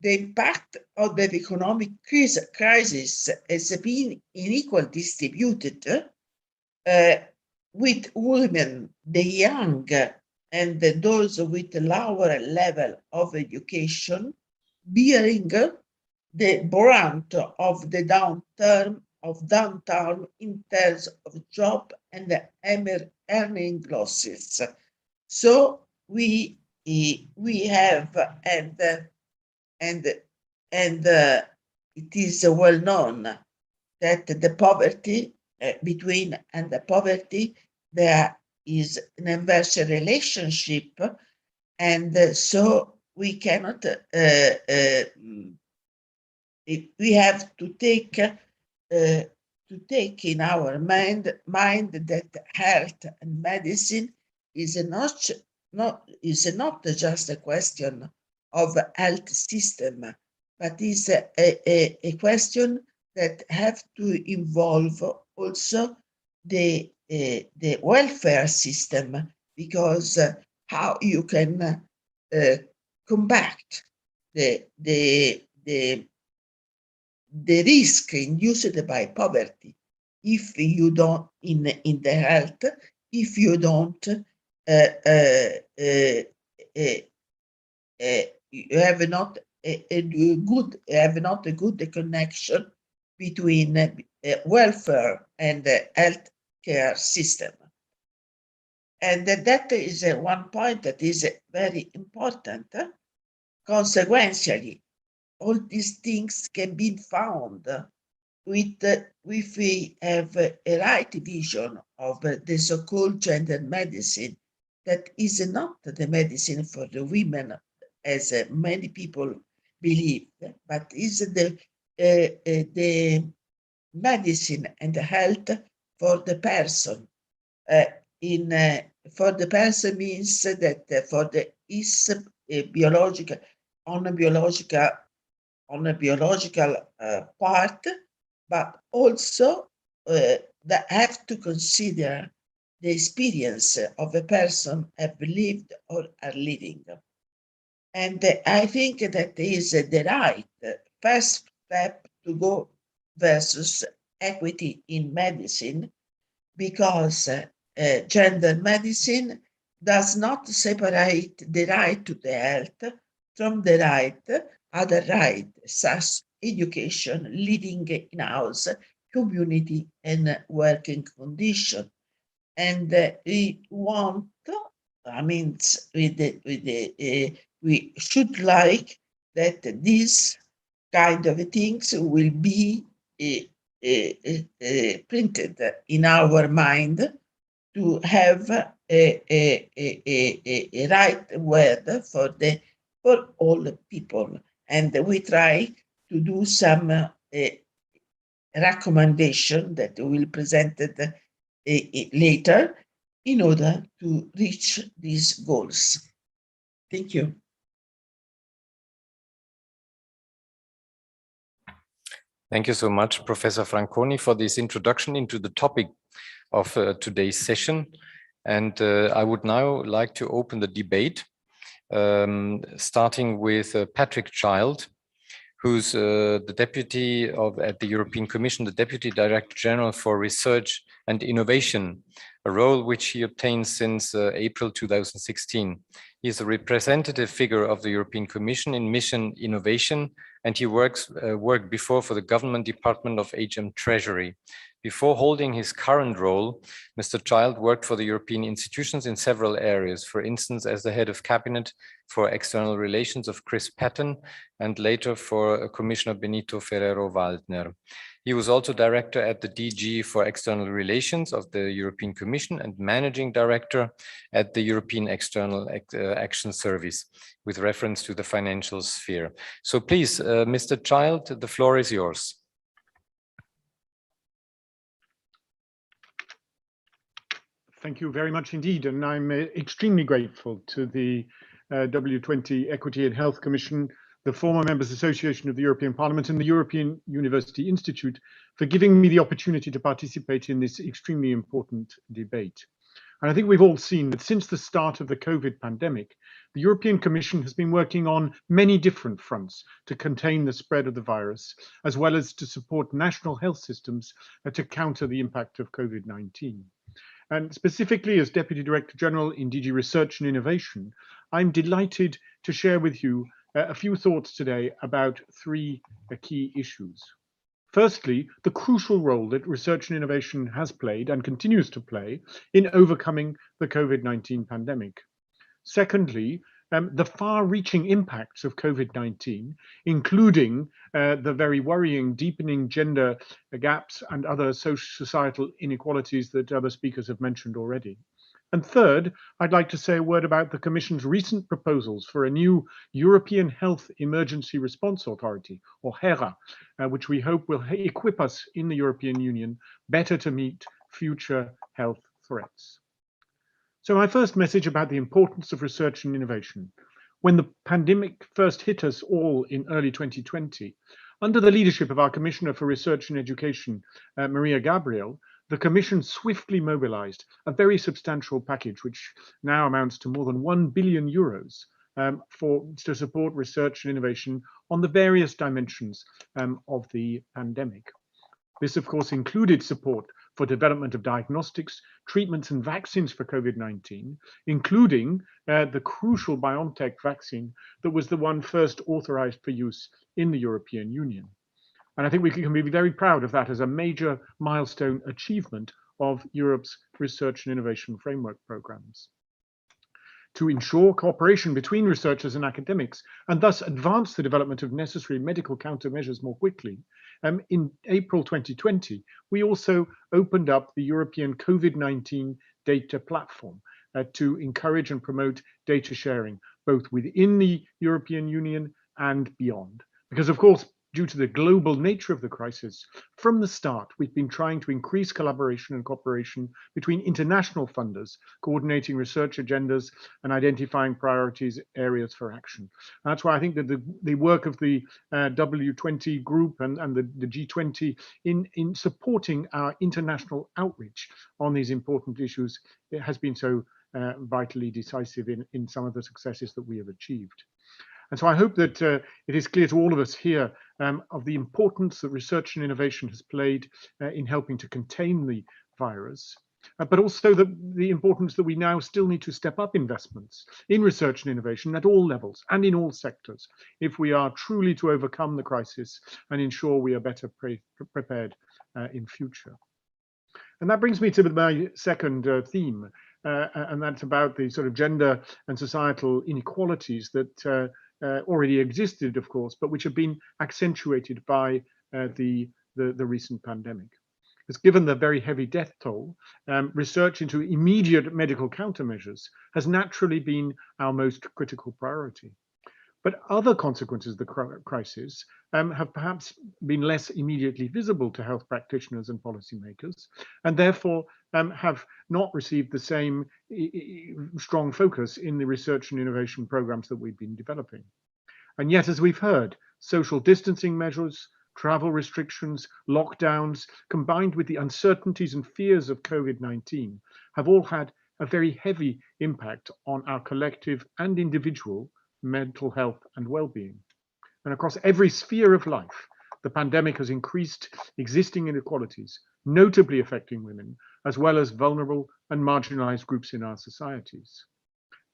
The impact of the economic crisis has been unequally distributed, with women, the young, and those with lower level of education bearing the brunt of the downturn in terms of job and earning losses. So we have, and it is well known that the poverty between and the poverty, there is an inverse relationship, and so we cannot. We have to take in our mind that health and medicine is not just a question of health system, but is a question that have to involve also the welfare system, because how you can combat the risk induced by poverty if you don't in the health, if you don't you have not a good connection between welfare and the health care system. And that is one point that is very important. Consequentially, all these things can be found if we have a right vision of the so-called gender medicine, that is not the medicine for the women, as many people believe, but is the the medicine and health for the person. For the person means that for the biological part, but also that have to consider the experience of a person have lived or are living. And I think that is the right first step to go versus equity in medicine, because gender medicine does not separate the right to the health from the other right, such as education, living in house, community, and working condition. And we want, I mean, we should like that these kind of things will be printed in our mind to have a right word for all people. And we try to do some recommendation that will present later in order to reach these goals. Thank you. Thank you so much, Professor Franconi, for this introduction into the topic of today's session. And I would now like to open the debate, starting with Patrick Child, who's the deputy at the European Commission, the Deputy Director General for Research and Innovation, a role which he obtained since April 2016. He is a representative figure of the European Commission in mission innovation, and he worked before for the Government Department of HM Treasury. Before holding his current role, Mr. Child worked for the European institutions in several areas, for instance, as the head of cabinet for external relations of Chris Patten, and later for Commissioner Benito Ferrero-Waldner. He was also director at the DG for External Relations of the European Commission and managing director at the European External Action Service, with reference to the financial sphere. So please, Mr. Child, the floor is yours. Thank you very much indeed, and I'm extremely grateful to the W20 Equity and Health Commission, the former Members Association of the European Parliament, and the European University Institute for giving me the opportunity to participate in this extremely important debate. And I think we've all seen that since the start of the COVID pandemic, the European Commission has been working on many different fronts to contain the spread of the virus, as well as to support national health systems to counter the impact of COVID-19. And specifically as Deputy Director General in DG Research and Innovation, I'm delighted to share with you a few thoughts today about three key issues. Firstly, the crucial role that research and innovation has played and continues to play in overcoming the COVID-19 pandemic. Secondly, the far-reaching impacts of COVID-19, including the very worrying deepening gender gaps and other societal inequalities that other speakers have mentioned already. And third, I'd like to say a word about the Commission's recent proposals for a new European Health Emergency Response Authority, or HERA, which we hope will equip us in the European Union better to meet future health threats. So my first message about the importance of research and innovation. When the pandemic first hit us all in early 2020, under the leadership of our Commissioner for Research and Education, Maria Gabriele, the Commission swiftly mobilized a very substantial package, which now amounts to more than €1 billion to support research and innovation on the various dimensions of the pandemic. This, of course, included support for development of diagnostics, treatments and vaccines for COVID-19, including the crucial BioNTech vaccine that was the one first authorized for use in the European Union. And I think we can be very proud of that as a major milestone achievement of Europe's research and innovation framework programs. To ensure cooperation between researchers and academics, and thus advance the development of necessary medical countermeasures more quickly, in April 2020, we also opened up the European COVID-19 data platform to encourage and promote data sharing, both within the European Union and beyond. Because of course, due to the global nature of the crisis, from the start, we've been trying to increase collaboration and cooperation between international funders, coordinating research agendas and identifying priorities areas for action. That's why I think that the work of the W20 Group and the G20 in supporting our international outreach on these important issues, it has been so vitally decisive in some of the successes that we have achieved. And so I hope that it is clear to all of us here of the importance that research and innovation has played in helping to contain the virus, but also the importance that we now still need to step up investments in research and innovation at all levels and in all sectors if we are truly to overcome the crisis and ensure we are better prepared in future. And that brings me to my second theme, and that's about the sort of gender and societal inequalities that already existed, of course, but which have been accentuated by the recent pandemic. Because given the very heavy death toll, research into immediate medical countermeasures has naturally been our most critical priority. But other consequences of the crisis have perhaps been less immediately visible to health practitioners and policymakers, and therefore have not received the same strong focus in the research and innovation programs that we've been developing. And yet, as we've heard, social distancing measures, travel restrictions, lockdowns, combined with the uncertainties and fears of COVID-19, have all had a very heavy impact on our collective and individual mental health and well-being. And across every sphere of life, the pandemic has increased existing inequalities, notably affecting women, as well as vulnerable and marginalized groups in our societies.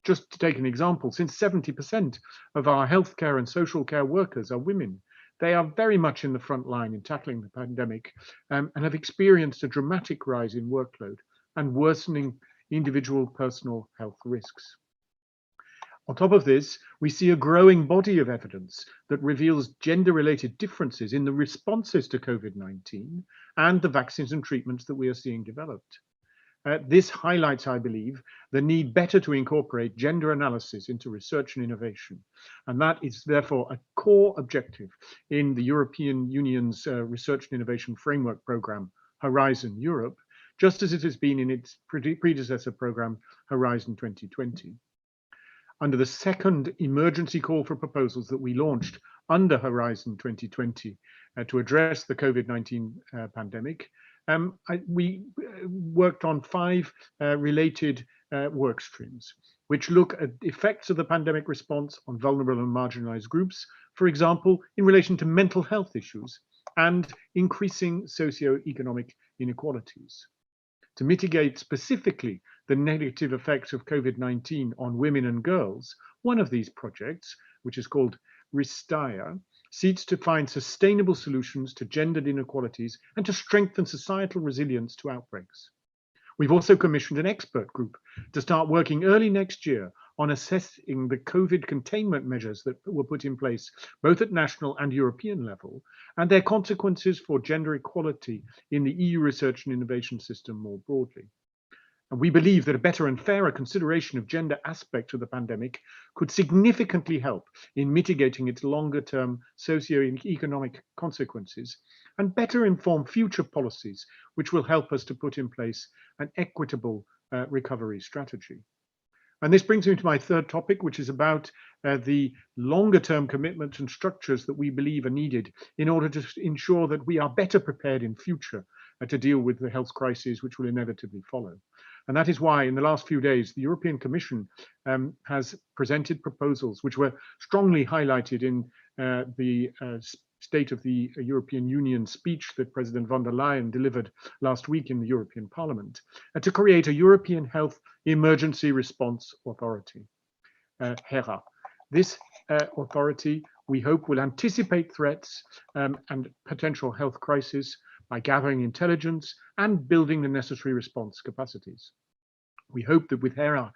Just to take an example, since 70% of our healthcare and social care workers are women, they are very much in the front line in tackling the pandemic and have experienced a dramatic rise in workload and worsening individual personal health risks. On top of this, we see a growing body of evidence that reveals gender-related differences in the responses to COVID-19 and the vaccines and treatments that we are seeing developed. This highlights, I believe, the need better to incorporate gender analysis into research and innovation. And that is therefore a core objective in the European Union's Research and Innovation Framework Programme, Horizon Europe, just as it has been in its predecessor programme, Horizon 2020. Under the second emergency call for proposals that we launched under Horizon 2020 to address the COVID-19 pandemic, we worked on 5 related work streams, which look at effects of the pandemic response on vulnerable and marginalized groups, for example, in relation to mental health issues and increasing socioeconomic inequalities. To mitigate specifically the negative effects of COVID-19 on women and girls, one of these projects, which is called Restire, seeks to find sustainable solutions to gendered inequalities and to strengthen societal resilience to outbreaks. We've also commissioned an expert group to start working early next year on assessing the COVID containment measures that were put in place both at national and European level and their consequences for gender equality in the EU research and innovation system more broadly. And we believe that a better and fairer consideration of gender aspects of the pandemic could significantly help in mitigating its longer-term socio-economic consequences and better inform future policies, which will help us to put in place an equitable recovery strategy. And this brings me to my third topic, which is about the longer-term commitments and structures that we believe are needed in order to ensure that we are better prepared in future to deal with the health crises which will inevitably follow. And that is why in the last few days, the European Commission has presented proposals which were strongly highlighted in the State of the European Union speech that President von der Leyen delivered last week in the European Parliament to create a European Health Emergency Response Authority, HERA. This authority, we hope, will anticipate threats and potential health crises by gathering intelligence and building the necessary response capacities. We hope that with HERA,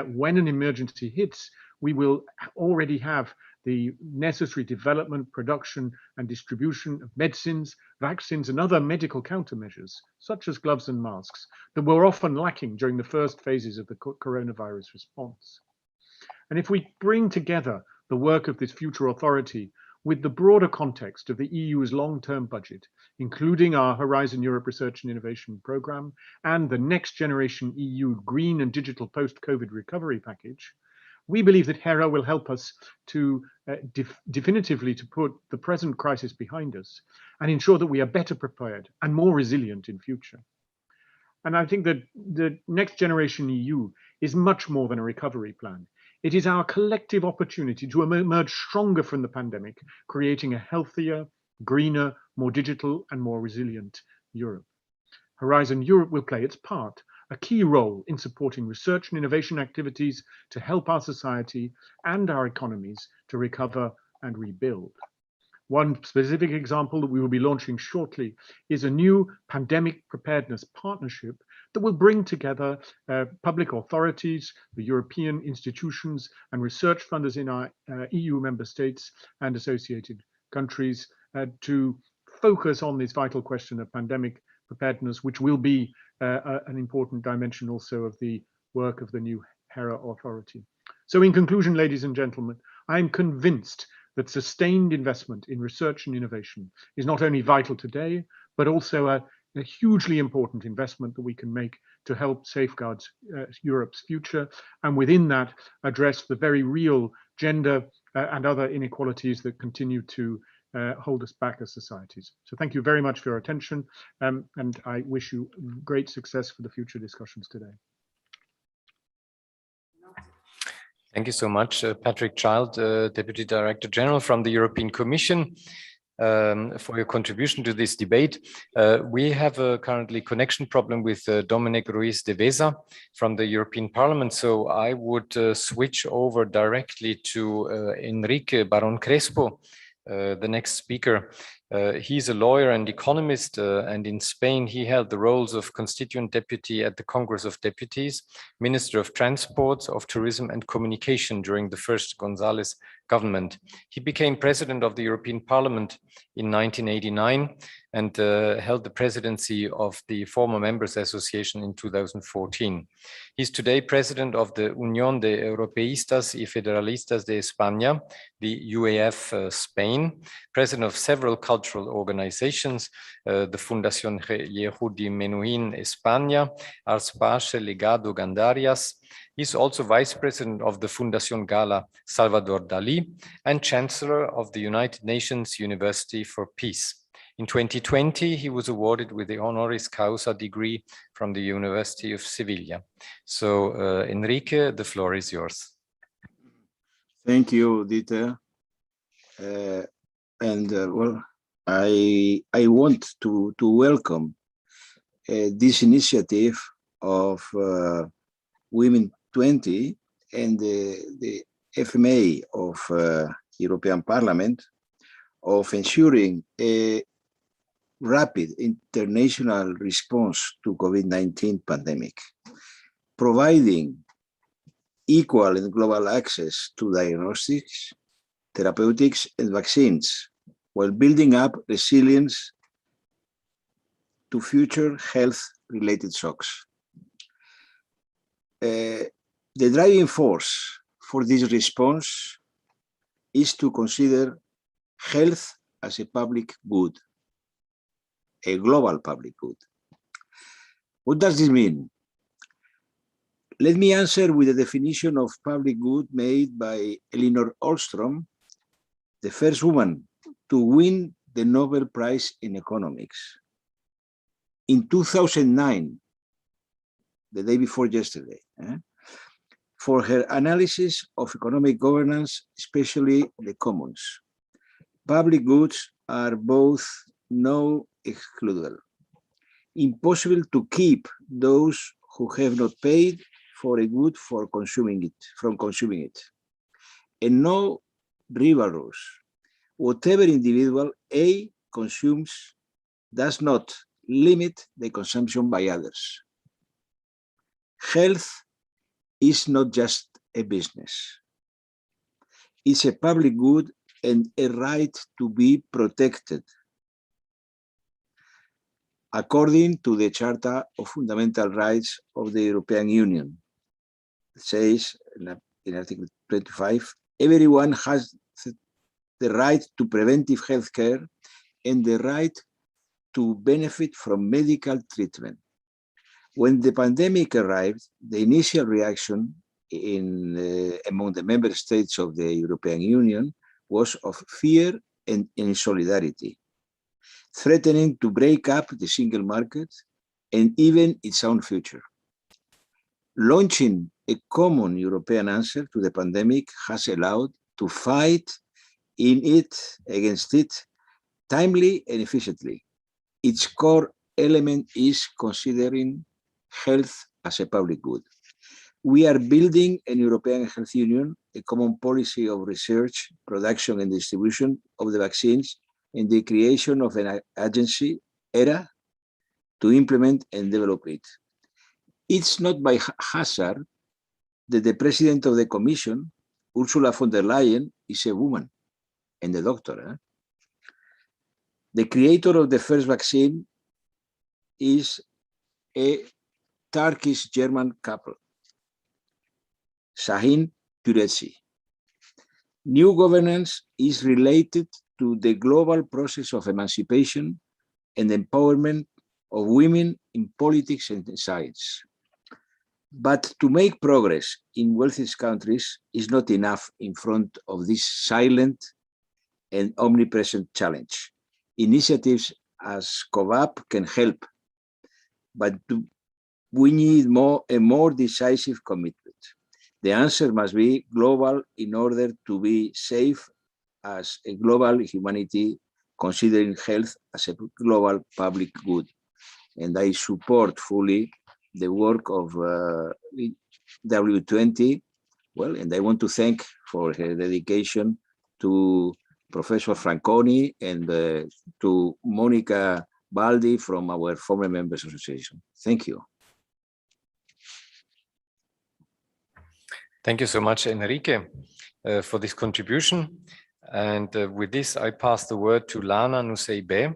when an emergency hits, we will already have the necessary development, production, and distribution of medicines, vaccines, and other medical countermeasures, such as gloves and masks, that were often lacking during the first phases of the coronavirus response. And if we bring together the work of this future authority with the broader context of the EU's long-term budget, including our Horizon Europe Research and Innovation Programme and the Next Generation EU Green and Digital Post-COVID Recovery Package, we believe that HERA will help us to definitively to put the present crisis behind us and ensure that we are better prepared and more resilient in future. And I think that the Next Generation EU is much more than a recovery plan. It is our collective opportunity to emerge stronger from the pandemic, creating a healthier, greener, more digital and more resilient Europe. Horizon Europe will play its part, a key role in supporting research and innovation activities to help our society and our economies to recover and rebuild. One specific example that we will be launching shortly is a new pandemic preparedness partnership that will bring together public authorities, the European institutions and research funders in our EU member states and associated countries to focus on this vital question of pandemic preparedness, which will be an important dimension also of the work of the new HERA authority. So in conclusion, ladies and gentlemen, I am convinced that sustained investment in research and innovation is not only vital today, but also a hugely important investment that we can make to help safeguard Europe's future, and within that address the very real gender and other inequalities that continue to hold us back as societies. So thank you very much for your attention, and I wish you great success for the future discussions today. Thank you so much, Patrick Child, Deputy Director General from the European Commission, for your contribution to this debate. We have a currently connection problem with Dominic Ruiz de Veza from the European Parliament, so I would switch over directly to Enrique Baron Crespo, the next speaker. He's a lawyer and economist, and in Spain he held the roles of Constituent Deputy at the Congress of Deputies, Minister of Transport, of Tourism and Communication during the first González government. He became President of the European Parliament in 1989 and held the presidency of the Former Members Association in 2014. He's today President of the Unión de Europeístas y Federalistas de España, the UEF Spain, President of several cultural organizations, the Fundación Yehudi Menuhin España, Ars Pace, Legado Gandarias. He's also Vice President of the Fundación Gala Salvador Dalí and Chancellor of the United Nations University for Peace. In 2020, he was awarded with the honoris causa degree from the University of Sevilla. So, Enrique, the floor is yours. Thank you, Dieter. Well, I want to welcome this initiative of Women20 and the FMA of European Parliament of ensuring a rapid international response to COVID-19 pandemic, providing equal and global access to diagnostics, therapeutics, and vaccines, while building up resilience to future health-related shocks. The driving force for this response is to consider health as a public good, a global public good. What does this mean? Let me answer with a definition of public good made by Elinor Ostrom, the first woman to win the Nobel Prize in Economics. In 2009, the day before yesterday, for her analysis of economic governance, especially the commons. Public goods are both non-excludable, impossible to keep those who have not paid for a good from consuming it, and no rivalrous. Whatever individual A consumes does not limit the consumption by others. Health is not just a business. It's a public good and a right to be protected. According to the Charta of Fundamental Rights of the European Union, it says in Article 25, everyone has the right to preventive health care, and the right to benefit from medical treatment. When the pandemic arrived, the initial reaction among the member states of the European Union was of fear and insolidarity, threatening to break up the single market and even its own future. Launching a common European answer to the pandemic has allowed to fight against it timely and efficiently. Its core element is considering health as a public good. We are building an European health union, a common policy of research, production and distribution of the vaccines, and the creation of an agency, ERA, to implement and develop it. It's not by hazard that the president of the Commission, Ursula von der Leyen, is a woman and a doctor. The creator of the first vaccine is a Turkish-German couple, Şahin Türeci. New governance is related to the global process of emancipation and empowerment of women in politics and science. But to make progress in wealthiest countries is not enough in front of this silent and omnipresent challenge. Initiatives as COVAP can help, but we need a more decisive commitment. The answer must be global in order to be safe as a global humanity, considering health as a global public good. And I support fully the work of W20. Well, and I want to thank for her dedication to Professor Franconi and to Monica Baldi from our former members association. Thank you. Thank you so much, Enrique, for this contribution. And with this, I pass the word to Lana Nuseibeh,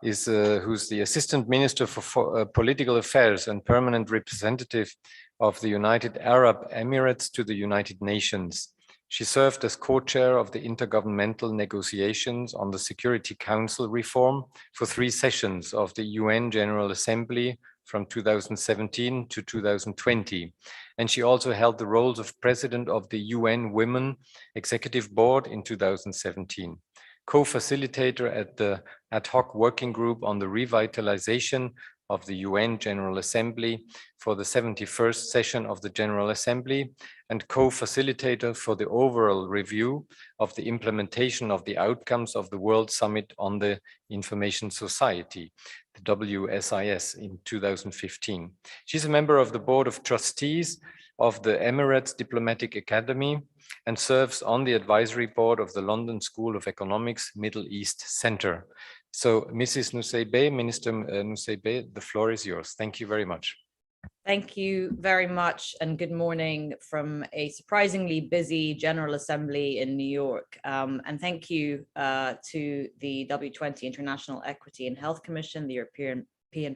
who's the Assistant Minister for Political Affairs and Permanent Representative of the United Arab Emirates to the United Nations. She served as co-chair of the intergovernmental negotiations on the Security Council reform for 3 sessions of the UN General Assembly from 2017 to 2020. And she also held the roles of President of the UN Women Executive Board in 2017. Co-facilitator at the ad hoc working group on the revitalization of the UN General Assembly for the 71st session of the General Assembly, and co-facilitator for the overall review of the implementation of the outcomes of the World Summit on the Information Society, the WSIS, in 2015. She's a member of the Board of Trustees of the Emirates Diplomatic Academy and serves on the advisory board of the London School of Economics Middle East Center. So, Mrs. Nuseibeh, Minister Nuseibeh, the floor is yours. Thank you very much. Thank you very much, and good morning from a surprisingly busy General Assembly in New York. And thank you to the W20 International Equity and Health Commission, the European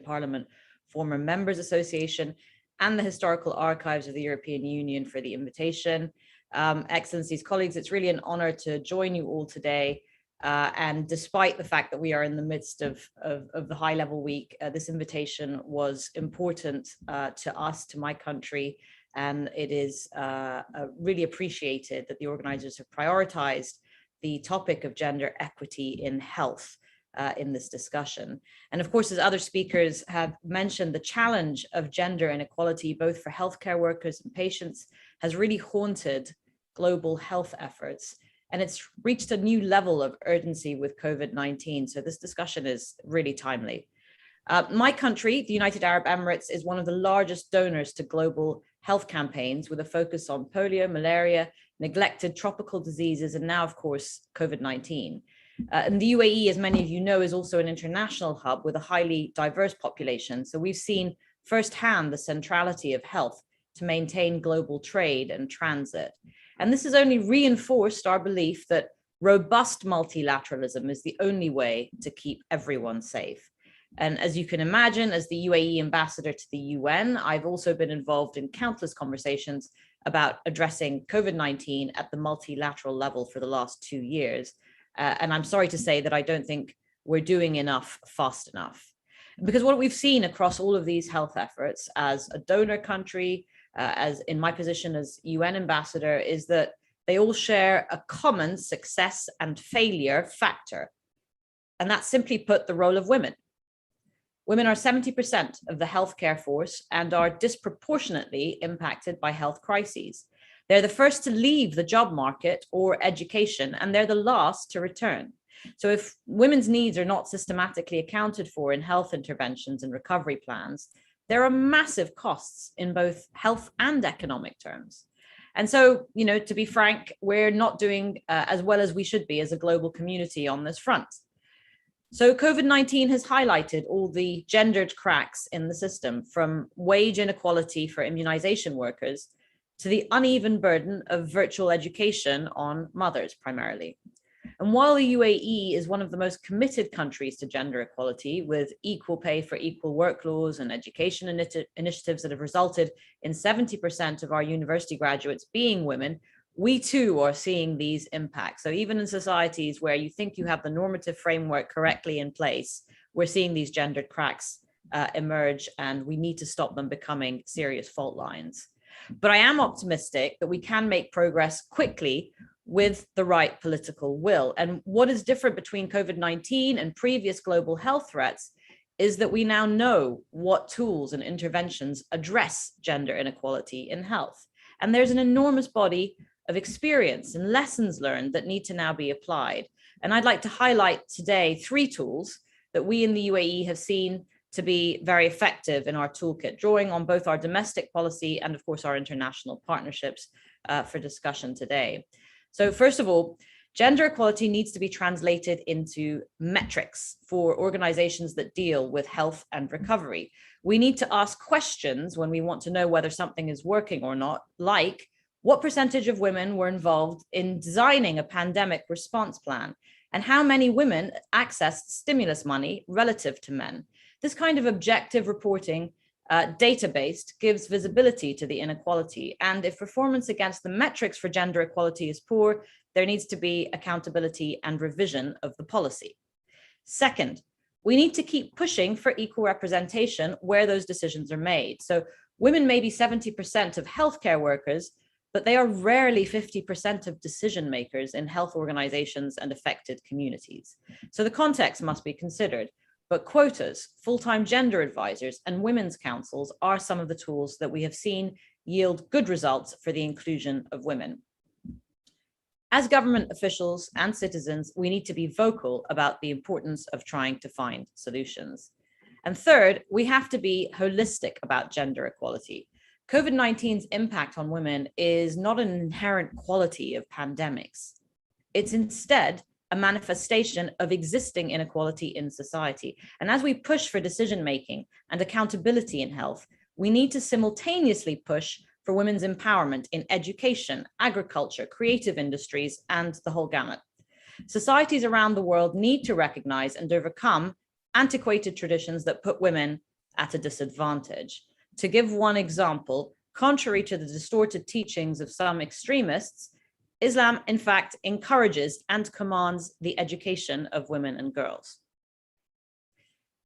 Parliament Former Members Association, and the Historical Archives of the European Union for the invitation. Excellencies, colleagues, it's really an honor to join you all today. And despite the fact that we are in the midst of the high-level week, this invitation was important to us, to my country, and it is really appreciated that the organizers have prioritized the topic of gender equity in health in this discussion. And of course, as other speakers have mentioned, the challenge of gender inequality, both for healthcare workers and patients, has really haunted global health efforts. And it's reached a new level of urgency with COVID-19. So this discussion is really timely. My country, the United Arab Emirates, is one of the largest donors to global health campaigns with a focus on polio, malaria, neglected tropical diseases, and now, of course, COVID-19. And the UAE, as many of you know, is also an international hub with a highly diverse population. So we've seen firsthand the centrality of health to maintain global trade and transit. And this has only reinforced our belief that robust multilateralism is the only way to keep everyone safe. And as you can imagine, as the UAE ambassador to the UN, I've also been involved in countless conversations about addressing COVID-19 at the multilateral level for the last 2 years. And I'm sorry to say that I don't think we're doing enough fast enough. Because what we've seen across all of these health efforts as a donor country, as in my position as UN ambassador, is that they all share a common success and failure factor. And that's simply put the role of women. Women are 70% of the healthcare force and are disproportionately impacted by health crises. They're the first to leave the job market or education, and they're the last to return. So if women's needs are not systematically accounted for in health interventions and recovery plans, there are massive costs in both health and economic terms. And so, you know, to be frank, we're not doing as well as we should be as a global community on this front. So COVID-19 has highlighted all the gendered cracks in the system, from wage inequality for immunization workers to the uneven burden of virtual education on mothers primarily. And while the UAE is one of the most committed countries to gender equality, with equal pay for equal work laws and education initiatives that have resulted in 70% of our university graduates being women, we too are seeing these impacts. So even in societies where you think you have the normative framework correctly in place, we're seeing these gendered cracks emerge, and we need to stop them becoming serious fault lines. But I am optimistic that we can make progress quickly with the right political will. And what is different between COVID-19 and previous global health threats is that we now know what tools and interventions address gender inequality in health. And there's an enormous body of experience and lessons learned that need to now be applied. And I'd like to highlight today 3 tools that we in the UAE have seen to be very effective in our toolkit, drawing on both our domestic policy and of course our international partnerships for discussion today. So first of all, gender equality needs to be translated into metrics for organizations that deal with health and recovery. We need to ask questions when we want to know whether something is working or not, like what percentage of women were involved in designing a pandemic response plan, and how many women accessed stimulus money relative to men. This kind of objective reporting, data-based, gives visibility to the inequality. And if performance against the metrics for gender equality is poor, there needs to be accountability and revision of the policy. Second, we need to keep pushing for equal representation where those decisions are made. So women may be 70% of healthcare workers, but they are rarely 50% of decision makers in health organizations and affected communities. So the context must be considered. But quotas, full-time gender advisors, and women's councils are some of the tools that we have seen yield good results for the inclusion of women. As government officials and citizens, we need to be vocal about the importance of trying to find solutions. And third, we have to be holistic about gender equality. COVID-19's impact on women is not an inherent quality of pandemics. It's instead a manifestation of existing inequality in society. And as we push for decision-making and accountability in health, we need to simultaneously push for women's empowerment in education, agriculture, creative industries, and the whole gamut. Societies around the world need to recognize and overcome antiquated traditions that put women at a disadvantage. To give one example, contrary to the distorted teachings of some extremists, Islam, in fact, encourages and commands the education of women and girls.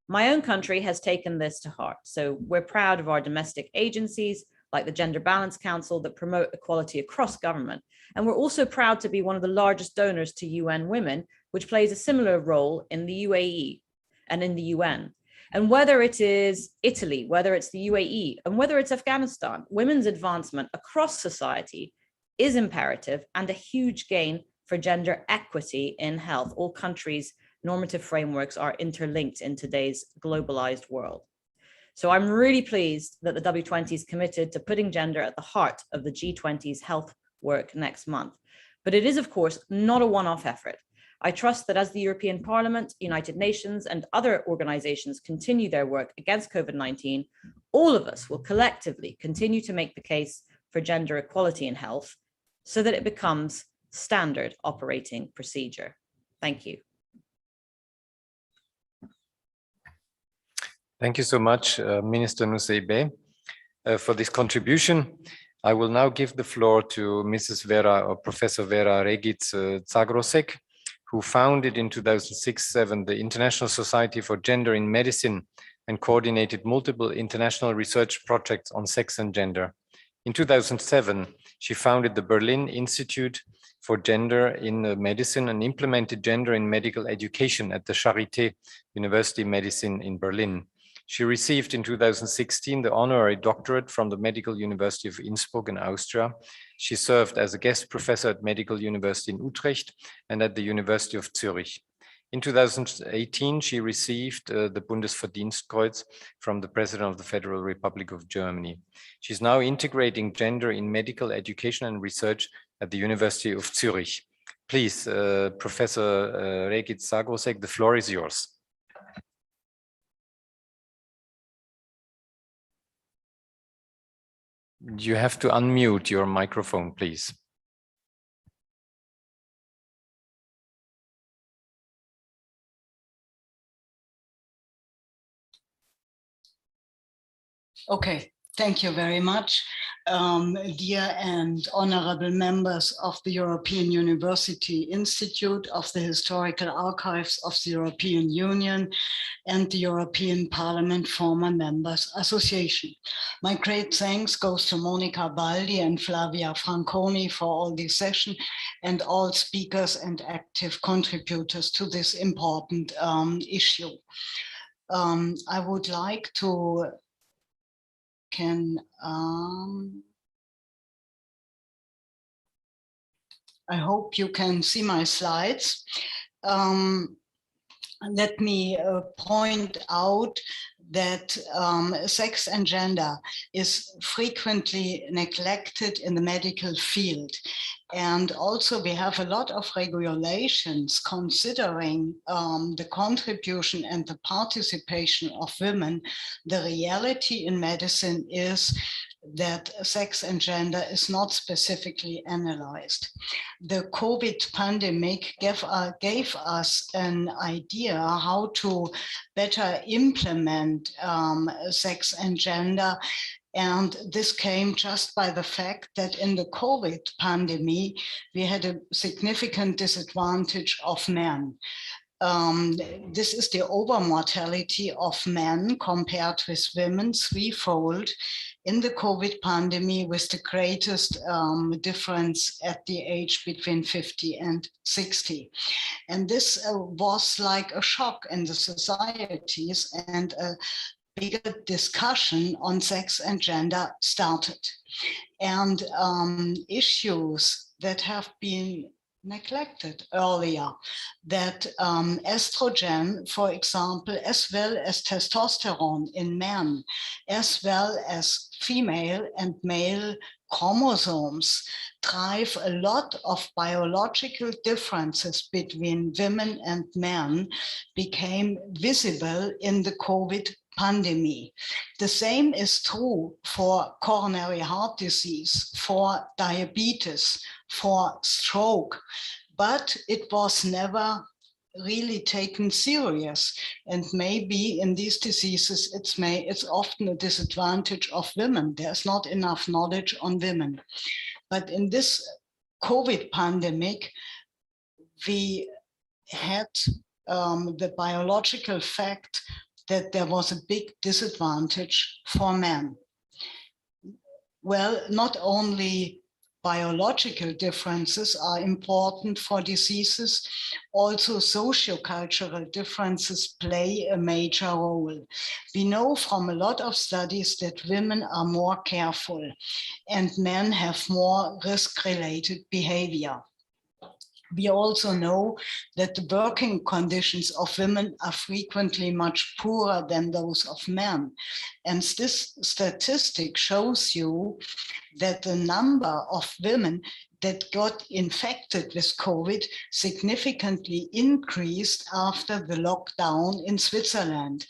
My own country has taken this to heart, so we're proud of our domestic agencies like the Gender Balance Council that promote equality across government. And we're also proud to be one of the largest donors to UN Women, which plays a similar role in the UAE and in the UN. And whether it is Italy, whether it's the UAE, and whether it's Afghanistan, women's advancement across society is imperative and a huge gain for gender equity in health. All countries' normative frameworks are interlinked in today's globalized world. So I'm really pleased that the W20 is committed to putting gender at the heart of the G20's health work next month. But it is, of course, not a one-off effort. I trust that as the European Parliament, United Nations, and other organizations continue their work against COVID-19, all of us will collectively continue to make the case for gender equality in health so that it becomes standard operating procedure. Thank you. Thank you so much, Minister Nuseibeh, for this contribution. I will now give the floor to Mrs. Vera, or Professor Vera Regic-Zagrosek, who founded in 2006-07 the International Society for Gender in Medicine and coordinated multiple international research projects on sex and gender. In 2007, she founded the Berlin Institute for Gender in Medicine and implemented gender in medical education at the Charité University of Medicine in Berlin. She received in 2016 the honorary doctorate from the Medical University of Innsbruck in Austria. She served as a guest professor at Medical University in Utrecht and at the University of Zurich. In 2018, she received the Bundesverdienstkreuz from the President of the Federal Republic of Germany. She's now integrating gender in medical education and research at the University of Zurich. Please, Professor Regit Zagrosek, the floor is yours. You have to unmute your microphone, please. Okay, thank you very much. Dear and honorable members of the European University Institute, of the Historical Archives of the European Union, and the European Parliament Former Members Association. My great thanks goes to Monica Baldi and Flavia Franconi for all this session and all speakers and active contributors to this important issue. I would like to I hope you can see my slides. Let me point out that sex and gender is frequently neglected in the medical field. And also we have a lot of regulations considering the contribution and the participation of women. The reality in medicine is that sex and gender is not specifically analyzed. The COVID pandemic gave us an idea how to better implement sex and gender. And this came just by the fact that in the COVID pandemic, we had a significant disadvantage of men. This is the overmortality of men compared with women, threefold in the COVID pandemic, with the greatest difference at the age between 50 and 60. And this was like a shock in the societies, and a bigger discussion on sex and gender started. And issues that have been neglected earlier, that estrogen, for example, as well as testosterone in men, as well as female and male chromosomes, drive a lot of biological differences between women and men, became visible in the COVID pandemic. The same is true for coronary heart disease, for diabetes, for stroke, but it was never really taken serious. And maybe in these diseases, it's often a disadvantage of women. There's not enough knowledge on women. But in this COVID pandemic, we had the biological fact that there was a big disadvantage for men. Well, not only biological differences are important for diseases, also sociocultural differences play a major role. We know from a lot of studies that women are more careful and men have more risk-related behavior. We also know that the working conditions of women are frequently much poorer than those of men. And this statistic shows you that the number of women that got infected with COVID significantly increased after the lockdown in Switzerland,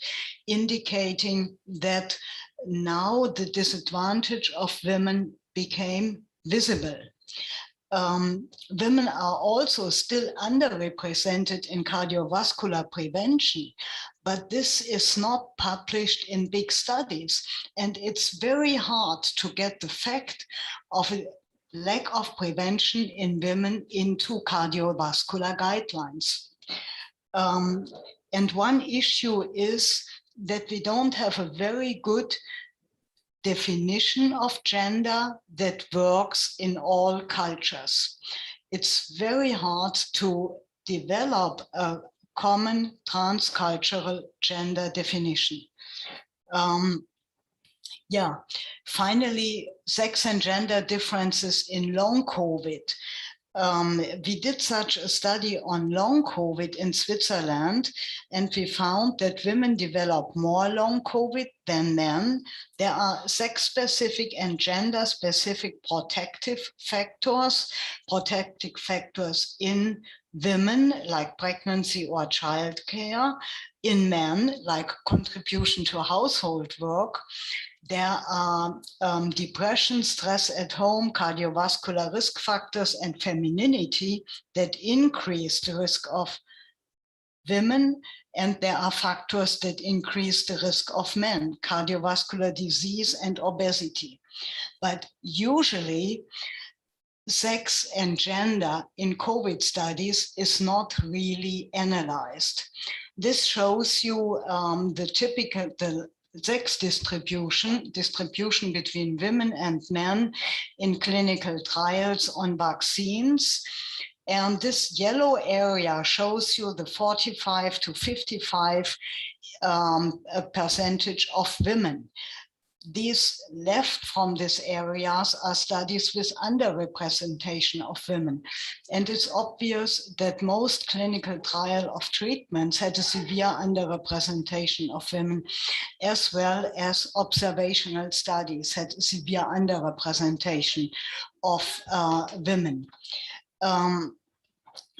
indicating that now the disadvantage of women became visible. Women are also still underrepresented in cardiovascular prevention, but this is not published in big studies. And it's very hard to get the fact of lack of prevention in women into cardiovascular guidelines. And one issue is that we don't have a very good definition of gender that works in all cultures. It's very hard to develop a common transcultural gender definition. Finally, sex and gender differences in long COVID. We did such a study on long COVID in Switzerland, and we found that women develop more long COVID than men. There are sex-specific and gender-specific protective factors in women, like pregnancy or childcare, in men, like contribution to household work. There are depression, stress at home, cardiovascular risk factors, and femininity that increase the risk of women. And there are factors that increase the risk of men, cardiovascular disease and obesity. But usually, sex and gender in COVID studies is not really analyzed. This shows you the sex distribution between women and men in clinical trials on vaccines. And this yellow area shows you the 45 to 55 percentage of women. These left from these areas are studies with underrepresentation of women. And it's obvious that most clinical trial of treatments had a severe underrepresentation of women, as well as observational studies had a severe underrepresentation of women.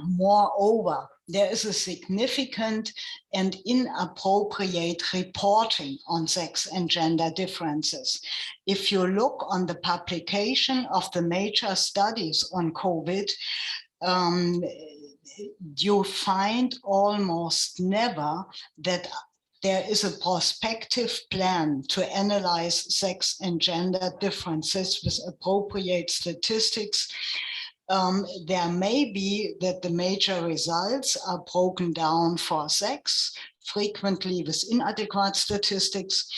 Moreover, there is a significant and inappropriate reporting on sex and gender differences. If you look on the publication of the major studies on COVID, you find almost never that there is a prospective plan to analyze sex and gender differences with appropriate statistics. There may be that the major results are broken down for sex, frequently with inadequate statistics,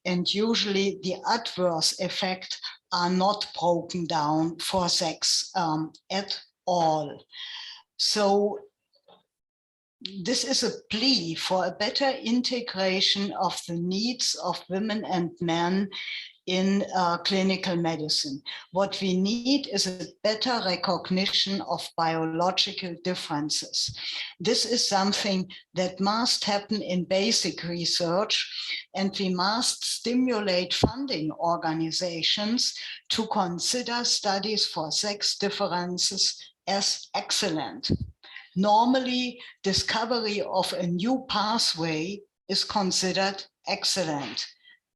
and usually the adverse effects are not broken down for sex at all. So this is a plea for a better integration of the needs of women and men in clinical medicine. What we need is a better recognition of biological differences. This is something that must happen in basic research, and we must stimulate funding organizations to consider studies for sex differences as excellent. Normally, discovery of a new pathway is considered excellent.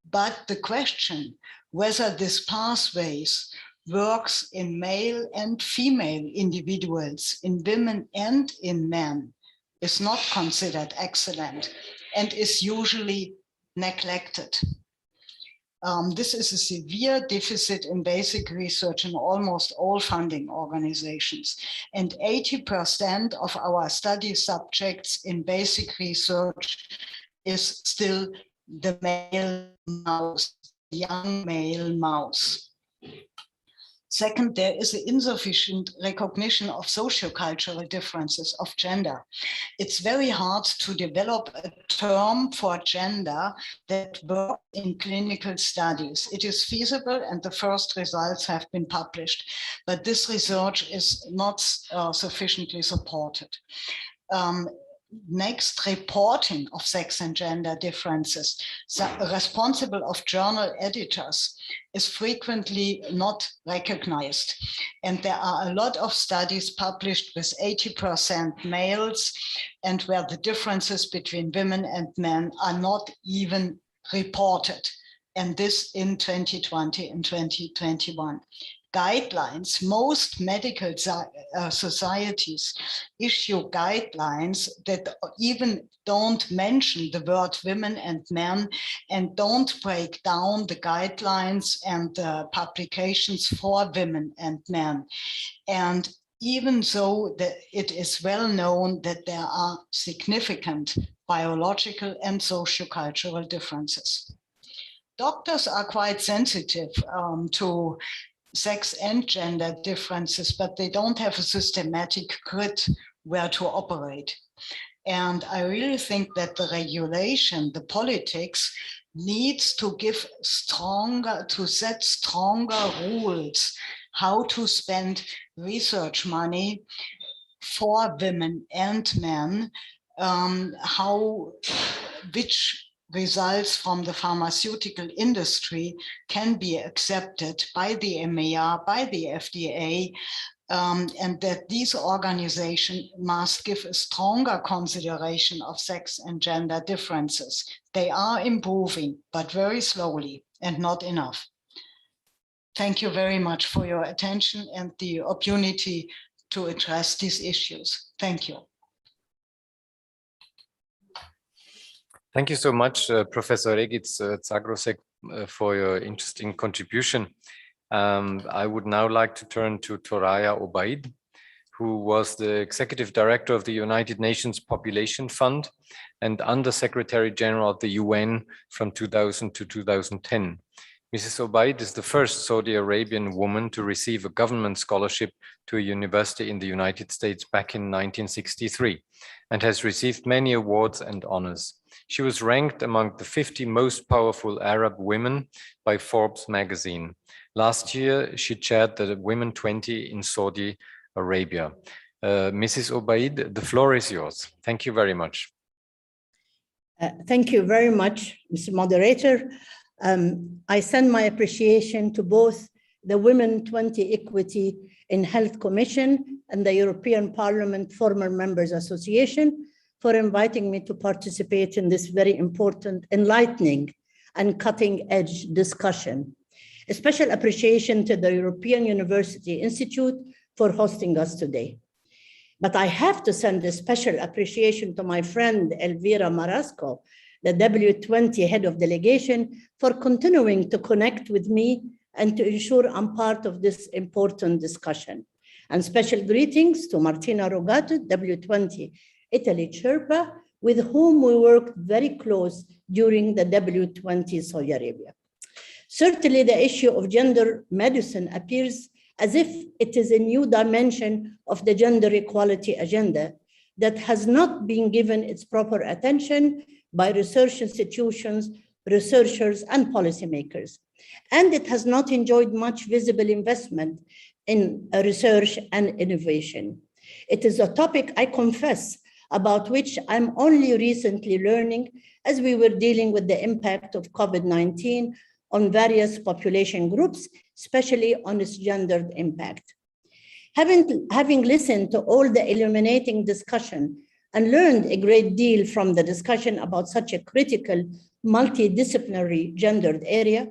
But the question whether this pathways works in male and female individuals, in women and in men, is not considered excellent and is usually neglected. This is a severe deficit in basic research in almost all funding organizations. And 80% of our study subjects in basic research is still the male mouse, young male mouse. Second, there is an insufficient recognition of sociocultural differences of gender. It's very hard to develop a term for gender that works in clinical studies. It is feasible and the first results have been published, but this research is not sufficiently supported. Next, reporting of sex and gender differences. Responsible of journal editors is frequently not recognized. And there are a lot of studies published with 80% males and where the differences between women and men are not even reported. And this in 2020 and 2021. guidelines. Most medical societies issue guidelines that even don't mention the word women and men and don't break down the guidelines and the publications for women and men. And even though it is well known that there are significant biological and sociocultural differences. Doctors are quite sensitive to sex and gender differences, but they don't have a systematic grid where to operate. And I really think that the regulation, the politics, needs to set stronger rules how to spend research money for women and men, which results from the pharmaceutical industry can be accepted by the EMEA, by the FDA, and that these organizations must give a stronger consideration of sex and gender differences. They are improving, but very slowly and not enough. Thank you very much for your attention and the opportunity to address these issues. Thank you. Thank you so much, Professor Regitz Zagrosek, for your interesting contribution. I would now like to turn to Thoraya Obaid, who was the Executive Director of the United Nations Population Fund and Under Secretary General of the UN from 2000 to 2010. Mrs. Obaid is the first Saudi Arabian woman to receive a government scholarship to a university in the United States back in 1963 and has received many awards and honors. She was ranked among the 50 most powerful Arab women by Forbes magazine. Last year, she chaired the Women20 in Saudi Arabia. Mrs. Obaid, the floor is yours. Thank you very much. Thank you very much, Mr. Moderator. I send my appreciation to both the Women20 Equity in Health Commission and the European Parliament Former Members Association for inviting me to participate in this very important, enlightening, and cutting-edge discussion. A special appreciation to the European University Institute for hosting us today. But I have to send a special appreciation to my friend Elvira Marasco, the W20 head of delegation, for continuing to connect with me and to ensure I'm part of this important discussion. And special greetings to Martina Roveto, W20 Italy Sherpa, with whom we worked very close during the W20 Saudi Arabia. Certainly the issue of gender medicine appears as if it is a new dimension of the gender equality agenda that has not been given its proper attention by research institutions, researchers, and policymakers. And it has not enjoyed much visible investment in research and innovation. It is a topic, I confess, about which I'm only recently learning as we were dealing with the impact of COVID-19 on various population groups, especially on its gendered impact. Having listened to all the illuminating discussion and learned a great deal from the discussion about such a critical multidisciplinary gendered area,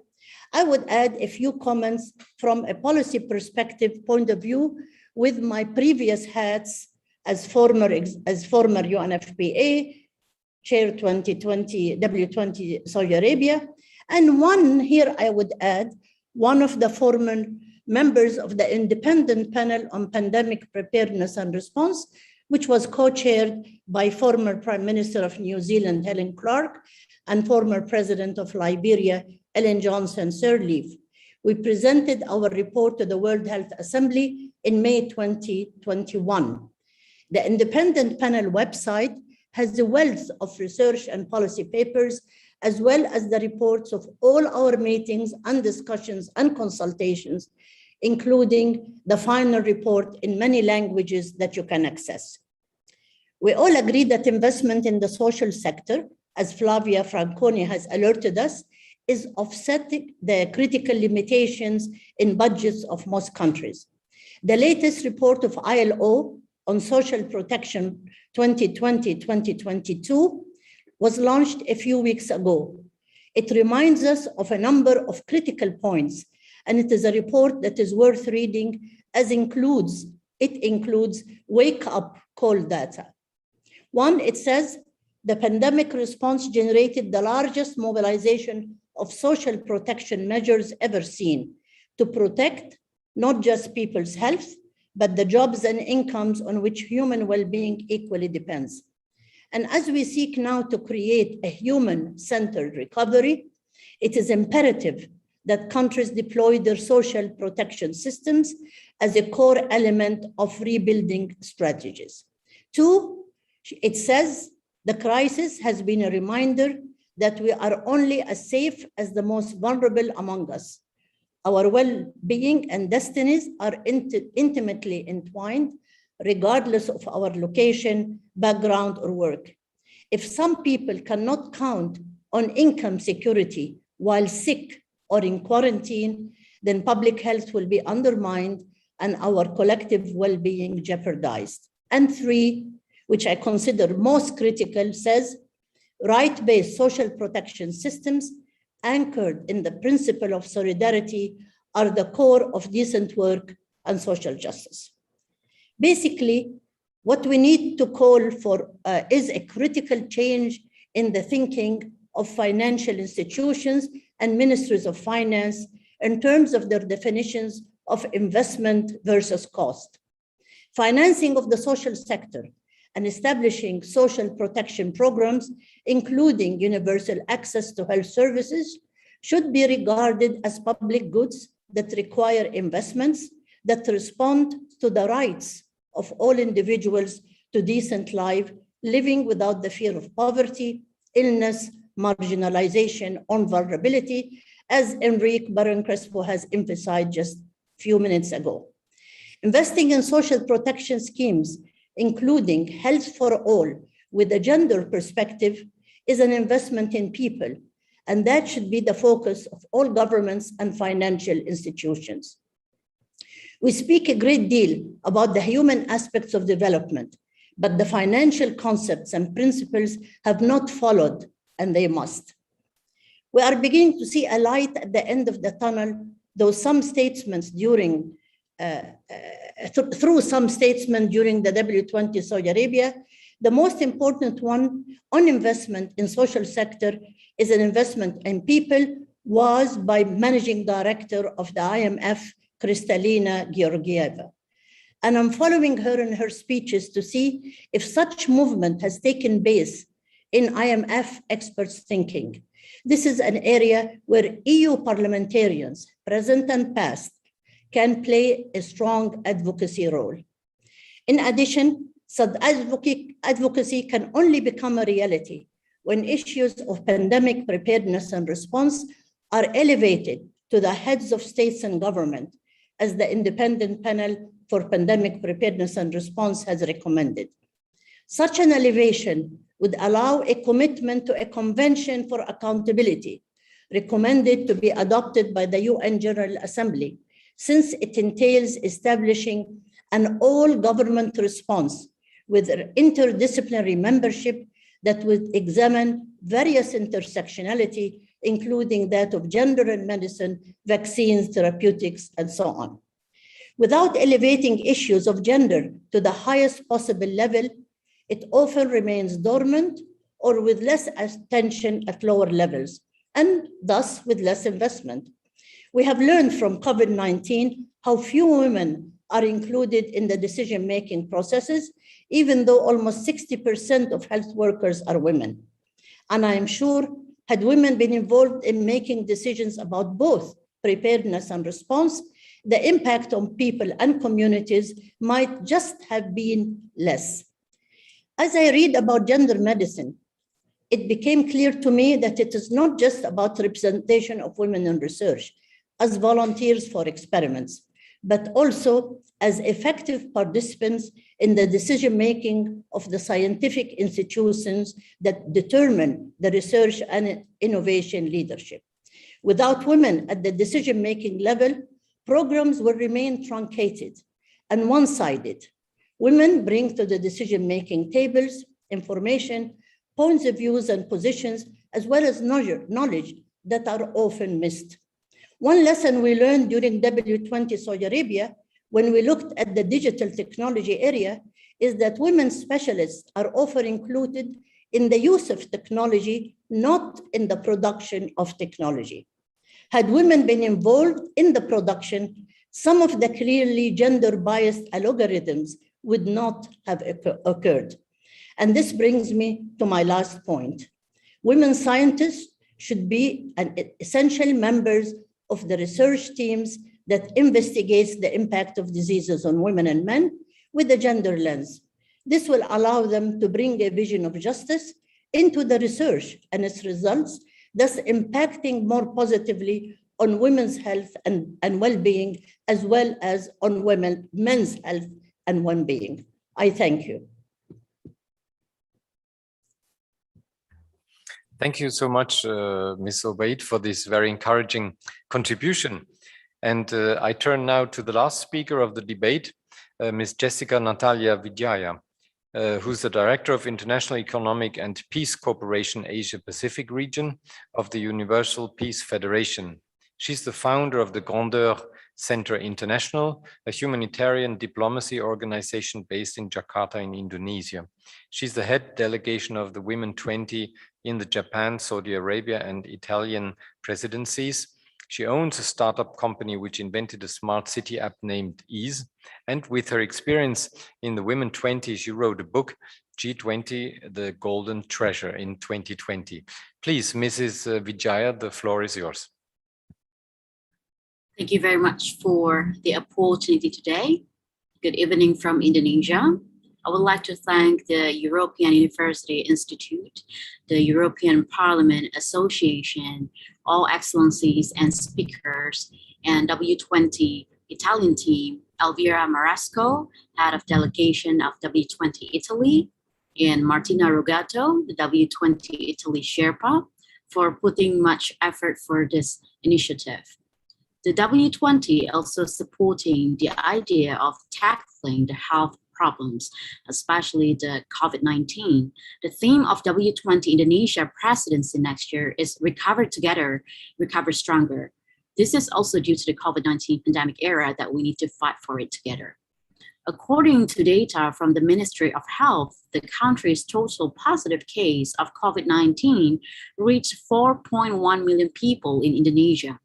I would add a few comments from a policy perspective point of view with my previous hats as former UNFPA, Chair 2020, W20 Saudi Arabia, and one here I would add, one of the former members of the independent panel on pandemic preparedness and response, which was co-chaired by former Prime Minister of New Zealand, Helen Clark, and former President of Liberia, Ellen Johnson Sirleaf. We presented our report to the World Health Assembly in May 2021. The independent panel website has a wealth of research and policy papers, as well as the reports of all our meetings and discussions and consultations, including the final report in many languages that you can access. We all agree that investment in the social sector, as Flavia Franconi has alerted us, is offsetting the critical limitations in budgets of most countries. The latest report of ILO on social protection 2020-2022 was launched a few weeks ago. It reminds us of a number of critical points and it is a report that is worth reading, as it includes wake-up call data. One, it says, the pandemic response generated the largest mobilization of social protection measures ever seen to protect not just people's health, but the jobs and incomes on which human well-being equally depends. And as we seek now to create a human-centered recovery, it is imperative that countries deploy their social protection systems as a core element of rebuilding strategies. Two, it says the crisis has been a reminder that we are only as safe as the most vulnerable among us. Our well-being and destinies are intimately entwined, regardless of our location, background, or work. If some people cannot count on income security while sick or in quarantine, then public health will be undermined and our collective well-being jeopardized. And three, which I consider most critical, says right-based social protection systems anchored in the principle of solidarity are the core of decent work and social justice. Basically, what we need to call for is a critical change in the thinking of financial institutions and ministries of finance in terms of their definitions of investment versus cost. Financing of the social sector and establishing social protection programs, including universal access to health services, should be regarded as public goods that require investments that respond to the rights of all individuals to decent life, living without the fear of poverty, illness, marginalization, or vulnerability, as Enrique Baron Crespo has emphasized just a few minutes ago. Investing in social protection schemes, including health for all with a gender perspective, is an investment in people, and that should be the focus of all governments and financial institutions. We speak a great deal about the human aspects of development, but the financial concepts and principles have not followed, and they must. We are beginning to see a light at the end of the tunnel, though some statements through some statements during the W20 Saudi Arabia. The most important one on investment in social sector is an investment in people was by managing director of the IMF, Kristalina Georgieva. And I'm following her in her speeches to see if such movement has taken base in IMF experts' thinking. This is an area where EU parliamentarians, present and past, can play a strong advocacy role. In addition, such advocacy can only become a reality when issues of pandemic preparedness and response are elevated to the heads of states and government, as the Independent Panel for Pandemic Preparedness and Response has recommended. Such an elevation would allow a commitment to a convention for accountability, recommended to be adopted by the UN General Assembly, since it entails establishing an all-government response with interdisciplinary membership that would examine various intersectionality, including that of gender and medicine, vaccines, therapeutics, and so on. Without elevating issues of gender to the highest possible level, it often remains dormant or with less attention at lower levels, and thus with less investment. We have learned from COVID-19 how few women are included in the decision-making processes, even though almost 60% of health workers are women. And I am sure had women been involved in making decisions about both preparedness and response, the impact on people and communities might just have been less. As I read about gender medicine, it became clear to me that it is not just about representation of women in research as volunteers for experiments, but also as effective participants in the decision-making of the scientific institutions that determine the research and innovation leadership. Without women at the decision-making level, programs will remain truncated and one-sided. Women bring to the decision-making tables information, points of views and positions, as well as knowledge that are often missed. One lesson we learned during W20 Saudi Arabia, when we looked at the digital technology area, is that women specialists are often included in the use of technology, not in the production of technology. Had women been involved in the production, some of the clearly gender-biased algorithms would not have occurred. And this brings me to my last point. Women scientists should be essential members of the research teams that investigates the impact of diseases on women and men with a gender lens. This will allow them to bring a vision of justice into the research and its results, thus impacting more positively on women's health and well-being, as well as on men's health and well-being. I thank you. Thank you so much, Ms. Obeid, for this very encouraging contribution. And I turn now to the last speaker of the debate, Ms. Jessica Natalia Vijaya, who's the Director of International Economic and Peace Cooperation Asia Pacific region of the Universal Peace Federation. She's the founder of the Grandeur Center International, a humanitarian diplomacy organization based in Jakarta in Indonesia. She's the head delegation of the Women20 in the Japan, Saudi Arabia, and Italian presidencies. She owns a startup company which invented a smart city app named Ease. And with her experience in the Women20, she wrote a book, G20, The Golden Treasure, in 2020. Please, Mrs. Vijaya, the floor is yours. Thank you very much for the opportunity today. Good evening from Indonesia. I would like to thank the European University Institute, the European Parliament Association, all excellencies and speakers, and W20 Italian team, Elvira Marasco, head of delegation of W20 Italy, and Martina Roveto, the W20 Italy Sherpa, for putting much effort for this initiative. The W20 also supporting the idea of tackling the health problems, especially the COVID-19. The theme of W20 Indonesia presidency next year is Recover Together, Recover Stronger. This is also due to the COVID-19 pandemic era that we need to fight for it together. According to data from the Ministry of Health, the country's total positive case of COVID-19 reached 4.1 million people in Indonesia.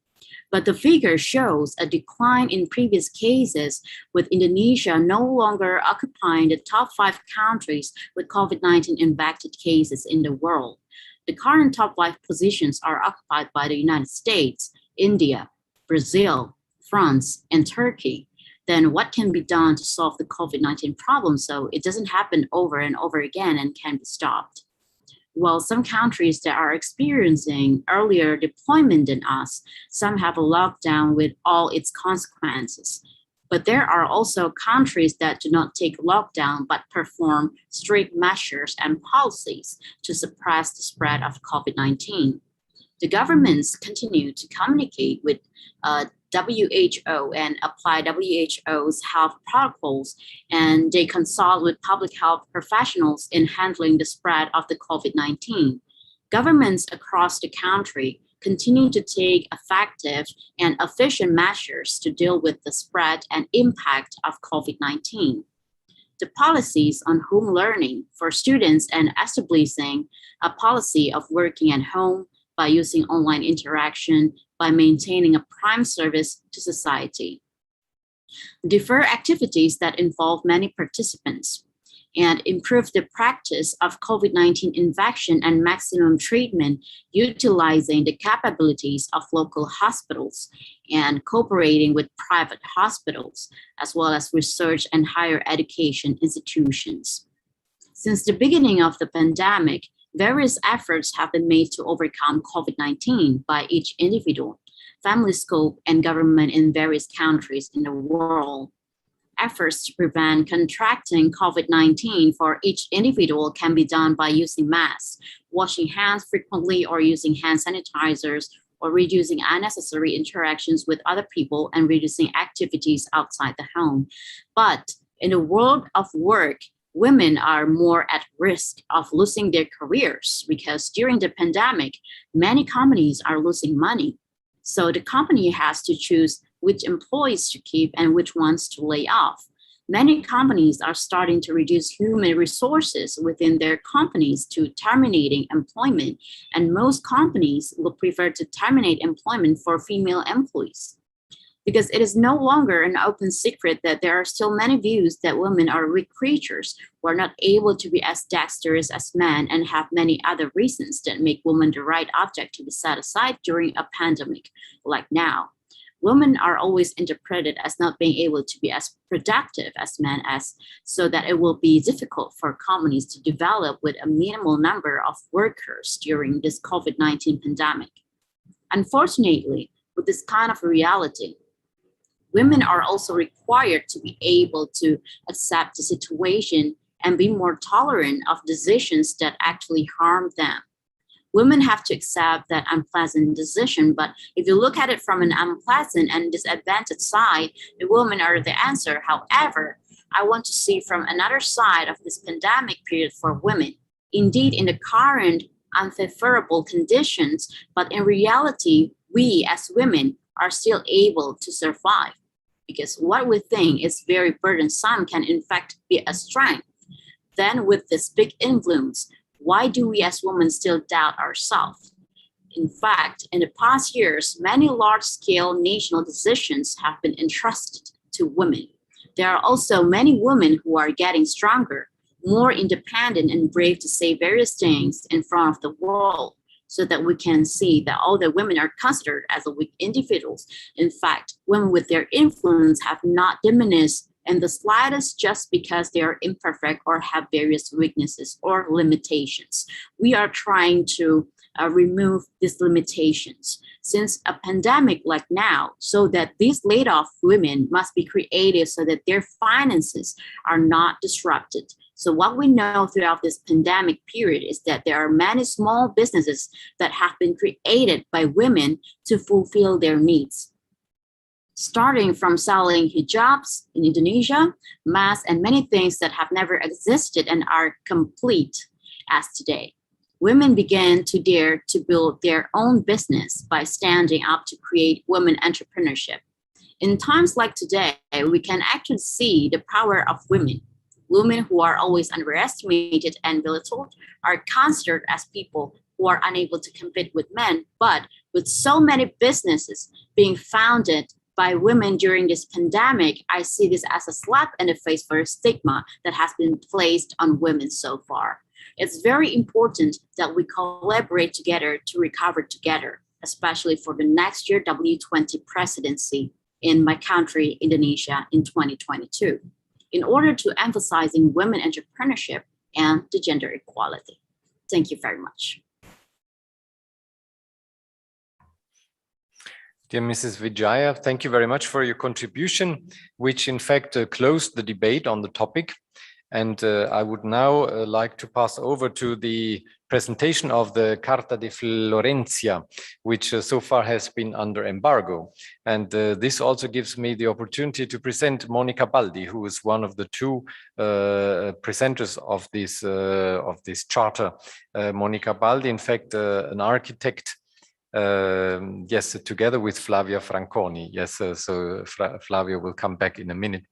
But the figure shows a decline in previous cases, with Indonesia no longer occupying the top 5 countries with COVID-19 infected cases in the world. The current top 5 positions are occupied by the United States, India, Brazil, France, and Turkey. Then what can be done to solve the COVID-19 problem so it doesn't happen over and over again and can be stopped? While some countries that are experiencing earlier deployment than us, some have a lockdown with all its consequences. But there are also countries that do not take lockdown but perform strict measures and policies to suppress the spread of COVID-19. The governments continue to communicate with WHO and apply WHO's health protocols, and they consult with public health professionals in handling the spread of the COVID-19. Governments across the country continue to take effective and efficient measures to deal with the spread and impact of COVID-19. The policies on home learning for students and establishing a policy of working at home by using online interaction, by maintaining a prime service to society. Defer activities that involve many participants, and improve the practice of COVID-19 infection and maximum treatment, utilizing the capabilities of local hospitals and cooperating with private hospitals, as well as research and higher education institutions. Since the beginning of the pandemic, various efforts have been made to overcome COVID-19 by each individual, family scope, and government in various countries in the world. Efforts to prevent contracting COVID-19 for each individual can be done by using masks, washing hands frequently, or using hand sanitizers, or reducing unnecessary interactions with other people and reducing activities outside the home. But in the world of work, women are more at risk of losing their careers because during the pandemic, many companies are losing money. So the company has to choose which employees to keep and which ones to lay off. Many companies are starting to reduce human resources within their companies to terminating employment, and most companies will prefer to terminate employment for female employees. Because it is no longer an open secret that there are still many views that women are weak creatures who are not able to be as dexterous as men and have many other reasons that make women the right object to be set aside during a pandemic like now. Women are always interpreted as not being able to be as productive as men, so that it will be difficult for companies to develop with a minimal number of workers during this COVID-19 pandemic. Unfortunately, with this kind of reality, women are also required to be able to accept the situation and be more tolerant of decisions that actually harm them. Women have to accept that unpleasant decision, but if you look at it from an unpleasant and disadvantaged side, the women are the answer. However, I want to see from another side of this pandemic period for women. Indeed, in the current unfavorable conditions, but in reality, we as women are still able to survive, because what we think is very burdensome can in fact be a strength. Then with this big influence, why do we as women still doubt ourselves? In fact, in the past years, many large-scale national decisions have been entrusted to women. There are also many women who are getting stronger, more independent and brave to say various things in front of the world, so that we can see that all the women are considered as weak individuals. In fact, women with their influence have not diminished in the slightest just because they are imperfect or have various weaknesses or limitations. We are trying to remove these limitations since a pandemic like now, so that these laid off women must be creative so that their finances are not disrupted. So what we know throughout this pandemic period is that there are many small businesses that have been created by women to fulfill their needs. Starting from selling hijabs in Indonesia, masks, and many things that have never existed and are complete as today. Women began to dare to build their own business by standing up to create women entrepreneurship. In times like today, we can actually see the power of women. Women who are always underestimated and belittled are considered as people who are unable to compete with men, but with so many businesses being founded by women during this pandemic, I see this as a slap in the face for a stigma that has been placed on women so far. It's very important that we collaborate together to recover together, especially for the next year W20 presidency in my country, Indonesia, in 2022, in order to emphasizing women entrepreneurship and the gender equality. Thank you very much. Dear Mrs. Vijaya, thank you very much for your contribution, which in fact closed the debate on the topic. And I would now like to pass over to the presentation of the Charta di Florentia, which so far has been under embargo. And this also gives me the opportunity to present Monica Baldi, who is one of the two presenters of this charter. Monica Baldi, in fact, an architect. Yes, together with Flavia Franconi. Yes, so Flavia will come back in a minute.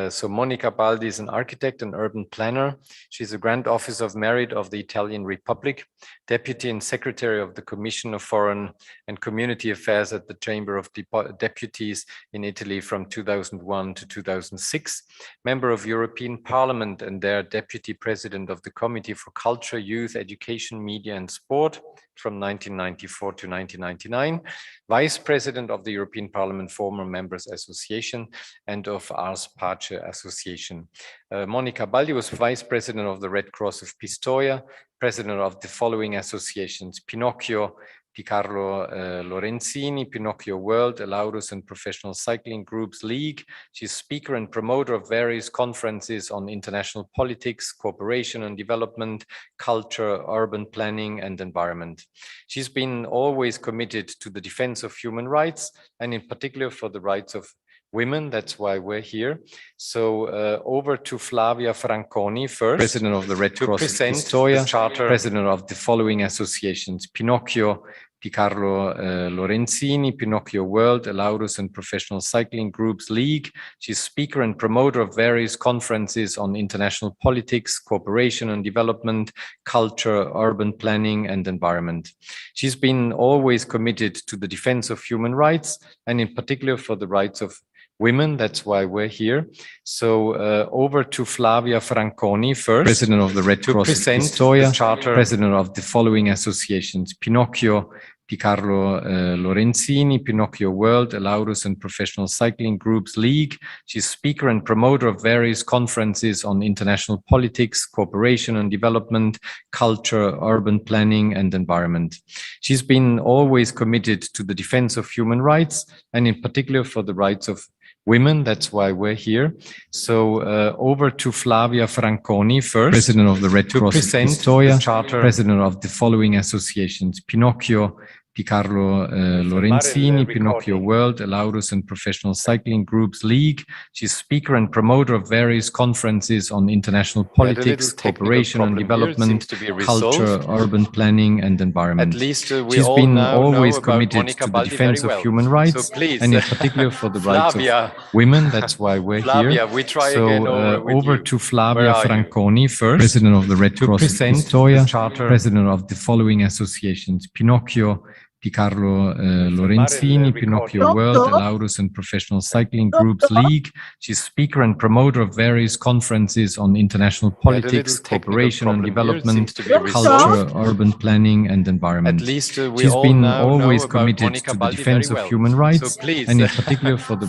So Monica Baldi is an architect and urban planner. She's a Grand Officer of Merit of the Italian Republic, Deputy and Secretary of the Commission of Foreign and Community Affairs at the Chamber of Deputies in Italy from 2001 to 2006, Member of European Parliament and their Deputy President of the Committee for Culture, Youth, Education, Media and Sport from 1994 to 1999, Vice President of the European Parliament Former Members Association and of Ars Pace Association. Monica Baldi was Vice President of the Red Cross of Pistoia, President of the following associations: Pinocchio, Di Carlo Lorenzini, Pinocchio World, Laurus and Professional Cycling Groups League. She's speaker and promoter of various conferences on international politics, cooperation and development, culture, urban planning and environment. She's been always committed to the defense of human rights and in particular for the rights of women. That's why we're here. So over to Flavia Franconi first, President of the Red Cross of Pistoia, Charter, President of the following associations: Pinocchio, Picarlo Lorenzini, Pinocchio World, Laurus and Professional Cycling Groups League. She's speaker and promoter of various conferences on international politics, cooperation and development, culture, urban planning and environment. She's been always committed to the defense of human rights and in particular for the rights of women. That's why we're here. So over to Flavia Franconi first, President of the Red Cross Pistoia, Charter, President of the following associations: Pinocchio, Picarlo Lorenzini, Pinocchio World, Laurus and Professional Cycling Groups League. She's speaker and promoter of various conferences on international politics, cooperation and development, culture, urban planning and environment. She's been always committed to the defense of human rights and in particular for the rights of women. That's why we're here. So over to Flavia Franconi first, President of the Red Cross Pistoia, Charter, President of the following associations: Pinocchio, Picarlo Lorenzini, Pinocchio World, Laurus and Professional Cycling Groups League. She's speaker and promoter of various conferences on international politics, cooperation and development, culture, urban planning and environment. At least she's been always committed to the defense of human rights and in particular for the rights of women. That's why we're here. So over to Flavia Franconi first, President of the Red Cross Pistoia, Charter, President of the following associations: Pinocchio, Picarlo Lorenzini, Pinocchio World, Laurus and Professional Cycling Groups League. She's speaker and promoter of various conferences on international politics, cooperation and development, culture, urban planning and environment. At least she's been always committed to the defense of human rights and in particular for the...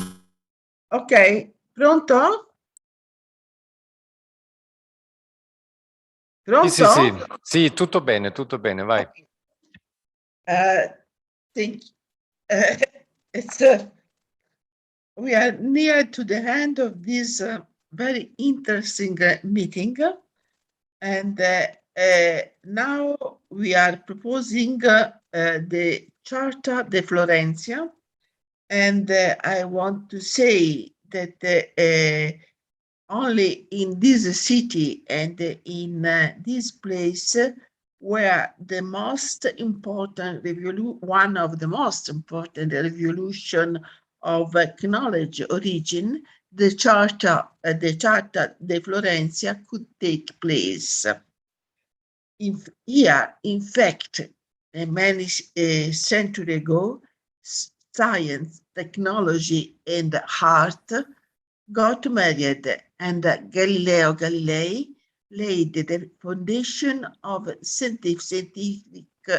Ok, pronto? Pronto? Sì, tutto bene, vai. Think it's we are near to the end of this very interesting meeting, and now we are proposing the Charta di Florentia, and I want to say that only in this city and in this place where the most important one of the most important revolution of knowledge origin, the Charta di Florentia could take place. In fact, many centuries ago, science, technology, and art got married, and Galileo Galilei laid the foundation of scientific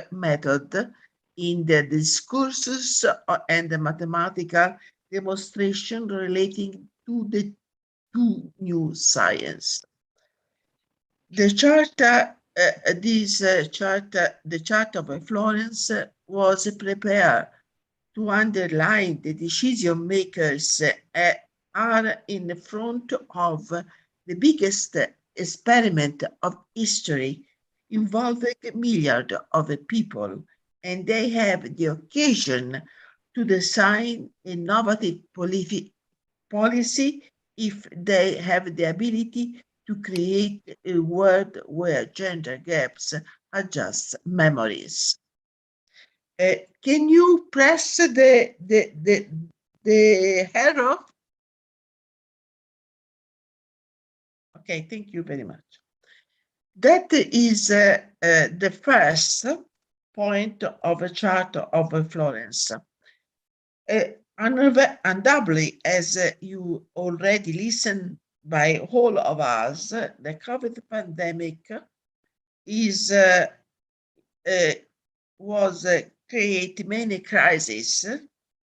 method in the discourses and the mathematical demonstration relating to the two new science. The Charta, the Charta of Florence was prepared to underline the decision makers are in front of the biggest experiment of history involving millions of people, and they have the occasion to design innovative policy if they have the ability to create a world where gender gaps are just memories. Can you press the arrow? Okay, thank you very much. That is the first point of a Charter of Florence. Undoubtedly, as you already listened by all of us, the COVID pandemic was create many crises,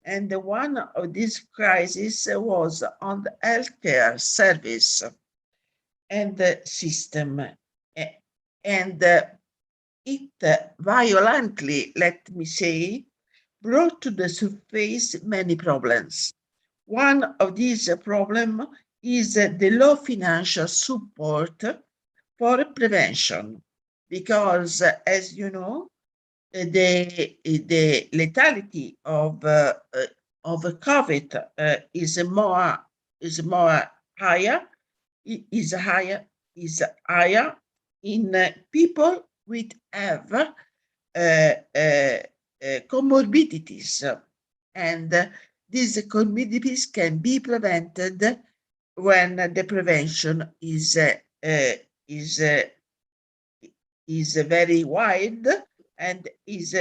and one of these crises was on the healthcare service and the system, and it violently, let me say, brought to the surface many problems. One of these problems is the low financial support for prevention, because, as you know, the lethality of COVID is higher in people with have comorbidities, and these comorbidities can be prevented when the prevention is very wide and is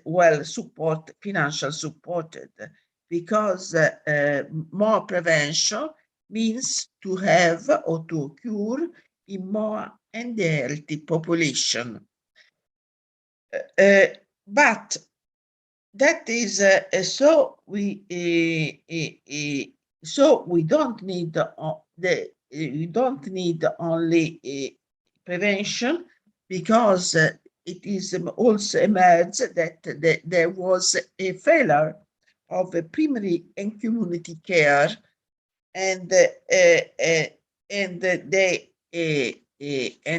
well financial supported, because more prevention means to have or to occur in more healthy population. But that is so we don't need we don't need only prevention, because it is also emerged that there was a failure of primary and community care, and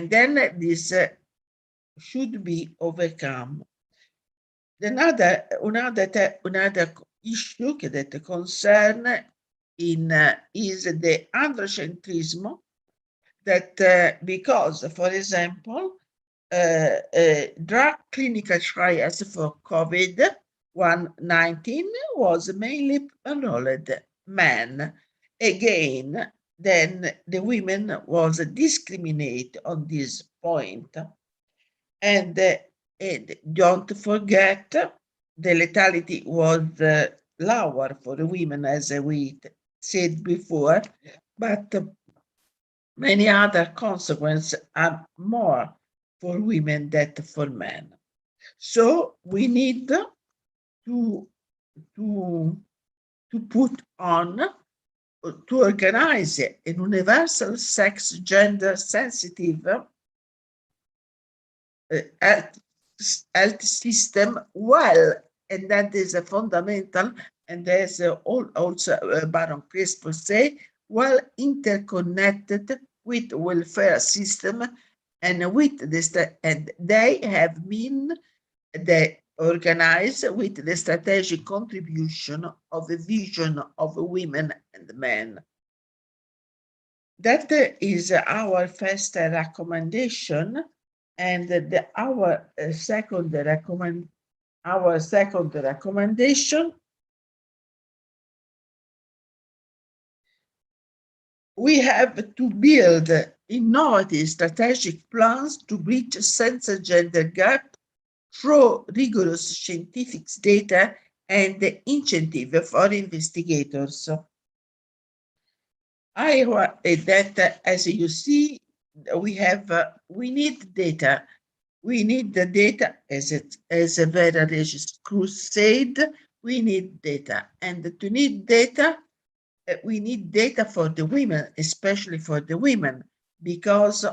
then this should be overcome. Another issue that concern is the androcentrism, that because, for example, drug clinical trials for COVID-19 was mainly enrolled men. Again, then the women was discriminated on this point. And don't forget, the lethality was lower for the women, as we said before, but many other consequences are more for women than for men. So we need to put on, to organize a universal sex gender sensitive health system well, and that is a fundamental, and there's also Baron Crespo say, well interconnected with welfare system and with this, and they have been organized with the strategic contribution of a vision of women and men. That is our first recommendation, and our second recommendation. We have to build innovative strategic plans to bridge sex gender gap through rigorous scientific data and incentive for investigators. As you see, we need data. We need the data, as Vera Regis Cruz said, we need data. And to need data, we need data for the women, especially for the women, because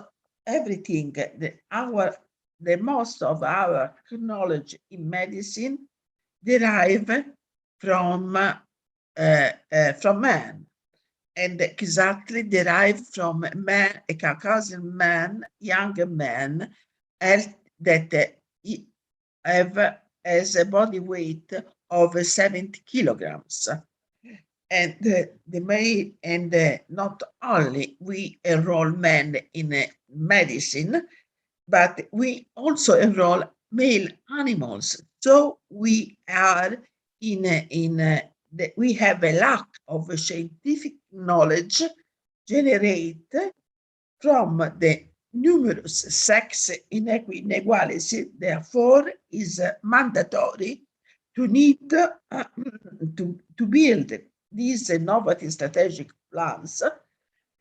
everything, the most of our knowledge in medicine derive from men, and exactly derived from men, a Caucasian man, younger men, that have as a body weight of 70 kilograms. And not only we enroll men in medicine, but we also enroll male animals. So we are we have a lack of scientific knowledge generated from the numerous sex inequalities. Therefore, is mandatory to need to build these innovative strategic plans,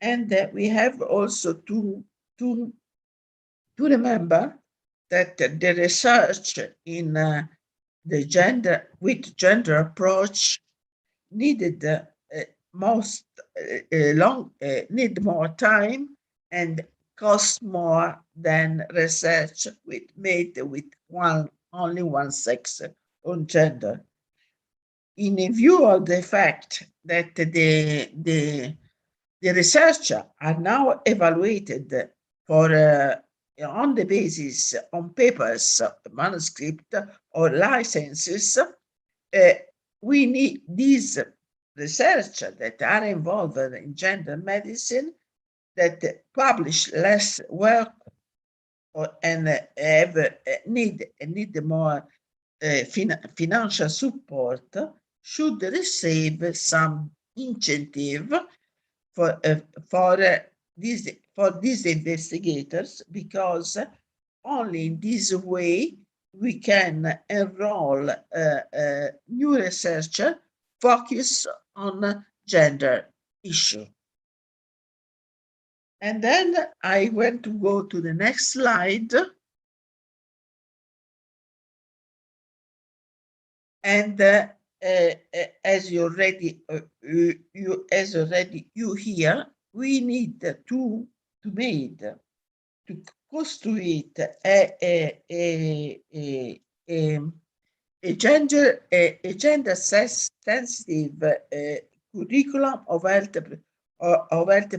and we have also to remember that the research in the gender approach needed need more time and cost more than research made with only one sex on gender. In view of the fact that the researchers are now evaluated for on the basis on papers, manuscript, or licenses, we need these researchers that are involved in gender medicine, that publish less work and need more financial support should receive some incentive for these investigators, because only in this way we can enroll new researchers focused on gender issue. And then I want to go to the next slide. And as you already hear, we need to construct a gender sensitive curriculum of health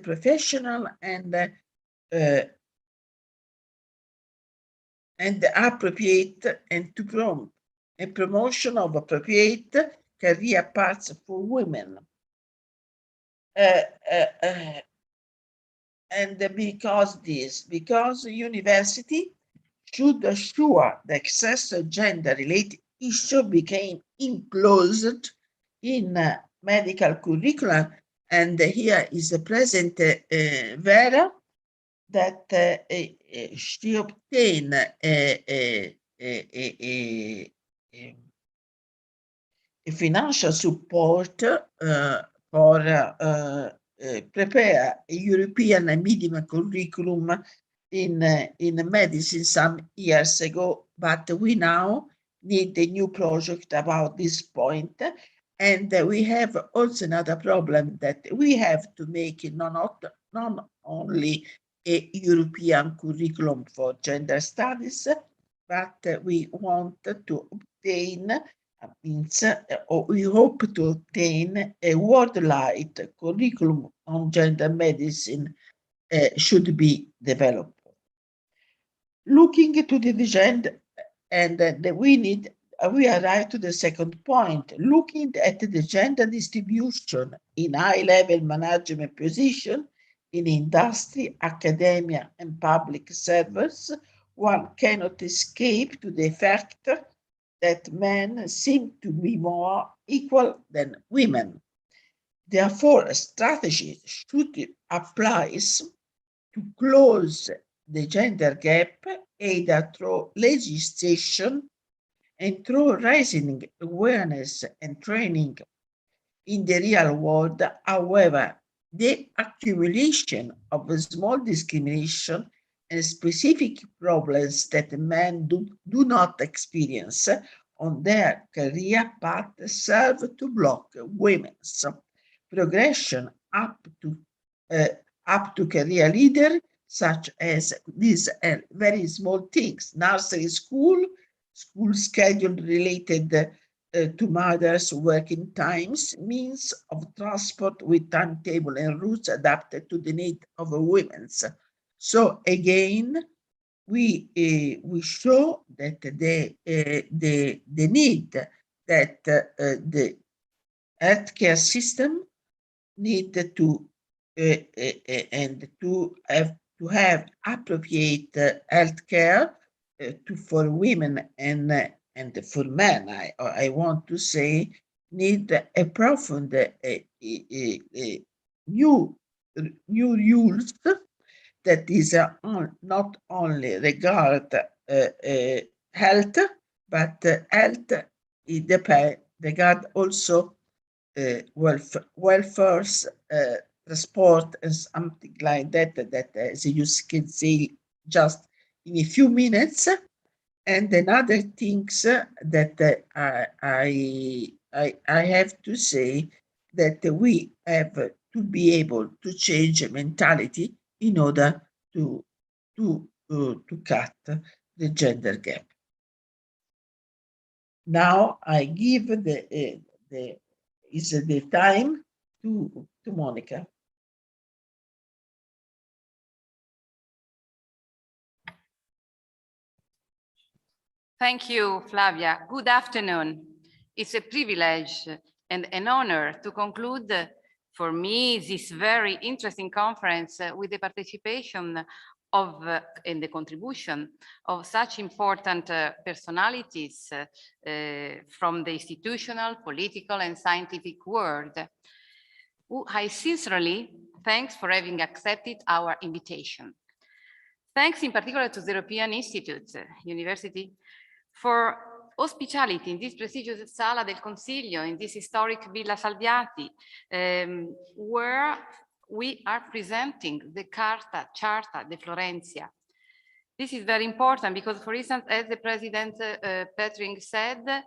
professional and appropriate, and to promote a promotion of appropriate career paths for women. And because university should assure the access to gender-related issue became included in medical curriculum. And here is the present Vera, that she obtained a financial support for prepare a European minimum curriculum in medicine some years ago, but we now need a new project about this point. And we have also another problem, that we have to make it not only a European curriculum for gender studies, but we want to obtain, or we hope to obtain, a worldwide curriculum on gender medicine should be developed. Looking to the gender, and we arrive to the second point, looking at the gender distribution in high-level management position in industry, academia, and public service, one cannot escape to the fact that men seem to be more equal than women. Therefore, a strategy should apply to close the gender gap, either through legislation and through raising awareness and training in the real world. However, the accumulation of small discrimination and specific problems that men do not experience on their career path serve to block women's progression up to career leader, such as these very small things: nursery school schedule related to mothers' working times, means of transport with timetable and routes adapted to the need of women. So again, we show that the need that the healthcare system need to have appropriate healthcare for women and for men. I want to say, need a profound new rules that is not only regard health, but health regard also welfare, transport, and something like that, that as you can see just in a few minutes. And another things that I have to say, that we have to be able to change mentality in order to cut the gender gap. Now I give the time to Monica. Thank you, Flavia. Good afternoon. It's a privilege and an honor to conclude for me this very interesting conference with the participation of and the contribution of such important personalities from the institutional, political, and scientific world, who I sincerely thanks for having accepted our invitation. Thanks in particular to the European Institute, University, for hospitality in this prestigious Sala del Consiglio, in this historic Villa Salviati, where we are presenting the Charta di Florentia. This is very important because, for instance, as the President Pöttering said,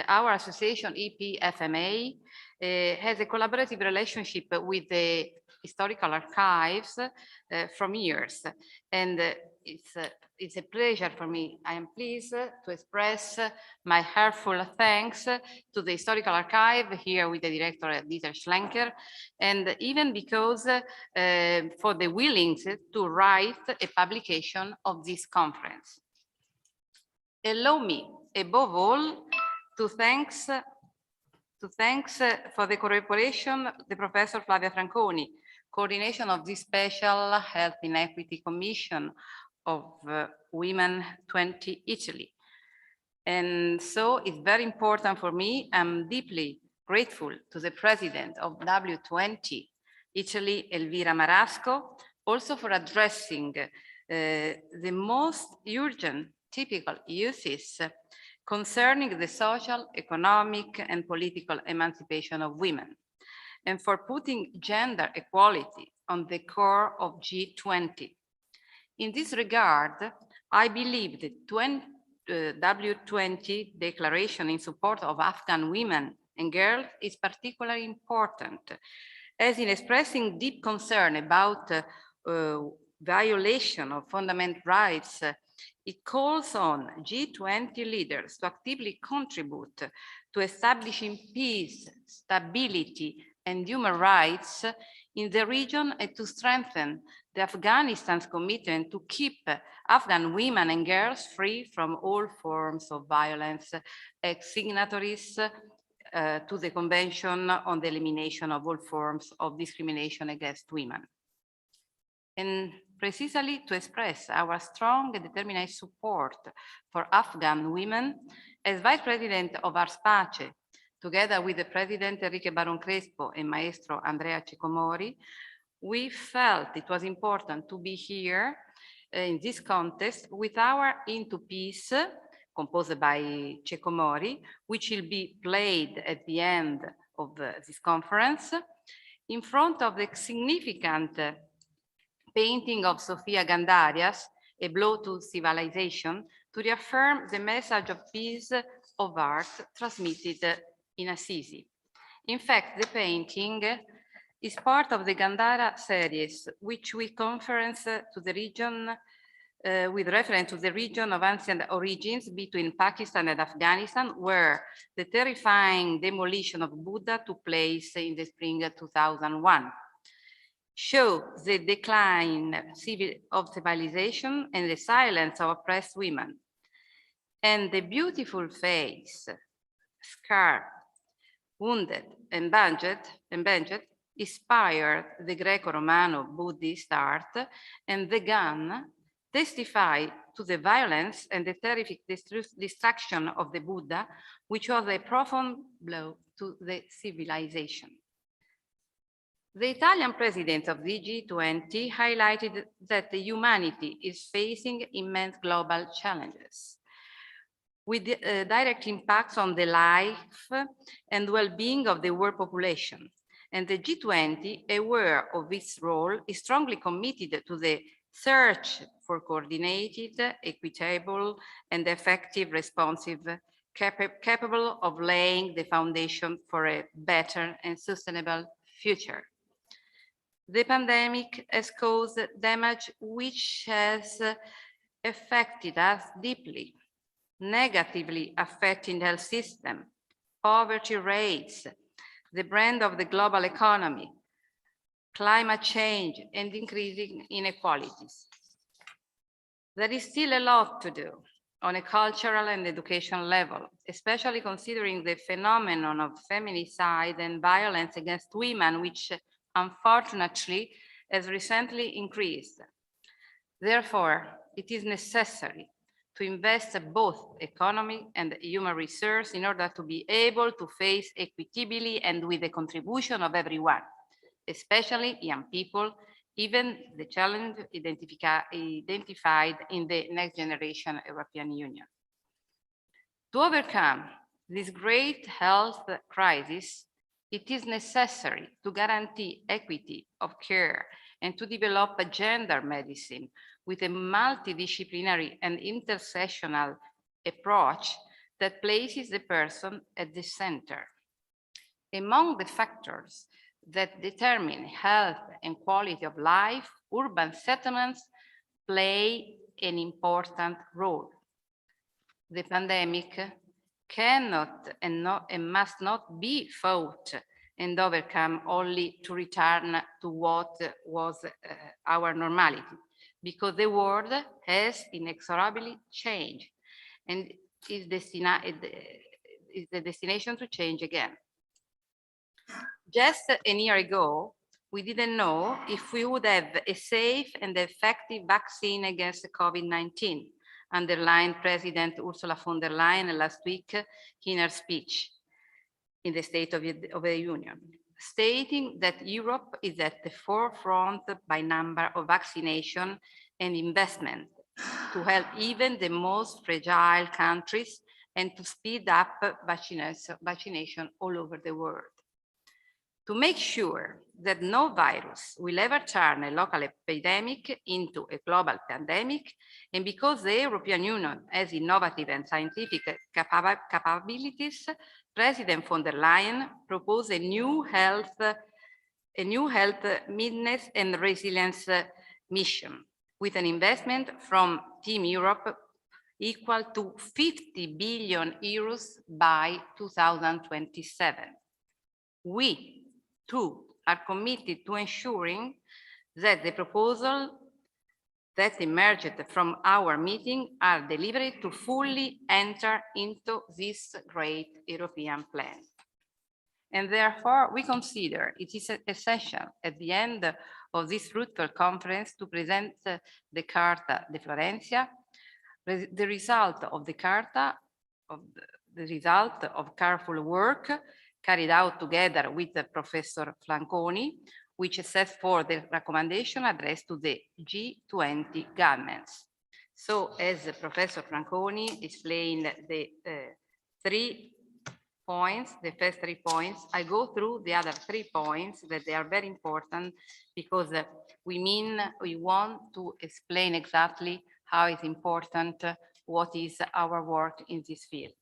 our association EPFMA has a collaborative relationship with the historical archives from years, and it's a pleasure for me. I am pleased to express my heartfelt thanks to the Historical Archive here with the director Dieter Schlenker, and even because for the willingness to write a publication of this conference. Allow me, above all, to thanks for the cooperation the Professor Flavia Franconi, coordination of this special Health Inequity Commission of Women20 Italy. And so it's very important for me. I'm deeply grateful to the president of W20 Italy, Elvira Marasco, also for addressing the most urgent typical uses concerning the social, economic, and political emancipation of women, and for putting gender equality on the core of G20. In this regard, I believe the W20 declaration in support of Afghan women and girls is particularly important, as in expressing deep concern about violation of fundamental rights. It calls on G20 leaders to actively contribute to establishing peace, stability, and human rights in the region, and to strengthen the Afghanistan's commitment to keep Afghan women and girls free from all forms of violence, as signatories to the Convention on the Elimination of All Forms of Discrimination Against Women. And precisely to express our strong and determined support for Afghan women, as Vice President of Ars Pace, together with the President Enrique Baron Crespo and Maestro Andrea Ceccomori, we felt it was important to be here in this context with our Into Peace, composed by Ceccomori, which will be played at the end of this conference, in front of the significant painting of Sofia Gandarias, A Blow to Civilization, to reaffirm the message of peace of art transmitted in Assisi. In fact, the painting is part of the Gandhara series, which we conference to the region with reference to the region of ancient origins between Pakistan and Afghanistan, where the terrifying demolition of Buddha took place in the spring of 2001. Show the decline of civilization and the silence of oppressed women. And the beautiful face, scarred, wounded, and bandaged, inspired the Greco-Romano Buddhist art, and the gun testified to the violence and the terrific destruction of the Buddha, which was a profound blow to the civilization. The Italian president of the G20 highlighted that the humanity is facing immense global challenges, with direct impacts on the life and well-being of the world population. And the G20, aware of its role, is strongly committed to the search for coordinated, equitable, and effective responsive, capable of laying the foundation for a better and sustainable future. The pandemic has caused damage which has affected us deeply, negatively affecting the health system, poverty rates, the brand of the global economy, climate change, and increasing inequalities. There is still a lot to do on a cultural and educational level, especially considering the phenomenon of feminicide and violence against women, which unfortunately has recently increased. Therefore, it is necessary to invest both economic and human resources in order to be able to face equitably and with the contribution of everyone, especially young people, even the challenge identified in the next generation European Union. To overcome this great health crisis, it is necessary to guarantee equity of care and to develop a gender medicine with a multidisciplinary and intersectional approach that places the person at the center. Among the factors that determine health and quality of life, urban settlements play an important role. The pandemic cannot and must not be fought and overcome only to return to what was our normality, because the world has inexorably changed and is the destination to change again. Just a year ago, we didn't know if we would have a safe and effective vaccine against COVID-19, underlined President Ursula von der Leyen last week in her speech in the State of the Union, stating that Europe is at the forefront by number of vaccination and investment to help even the most fragile countries and to speed up vaccination all over the world. To make sure that no virus will ever turn a local epidemic into a global pandemic, and because the European Union has innovative and scientific capabilities, President von der Leyen proposed a new health midness and resilience mission with an investment from Team Europe equal to 50 billion euros by 2027. We, too, are committed to ensuring that the proposals that emerged from our meeting are delivered to fully enter into this great European plan. And therefore, we consider it is essential at the end of this fruitful conference to present the Charta di Florentia, the result of the Charta, the result of careful work carried out together with Professor Franconi, which sets forth the recommendation addressed to the G20 governments. So as Professor Franconi explained the 3 points, the first 3 points, I go through the other 3 points that they are very important because we want to explain exactly how it's important, what is our work in this field.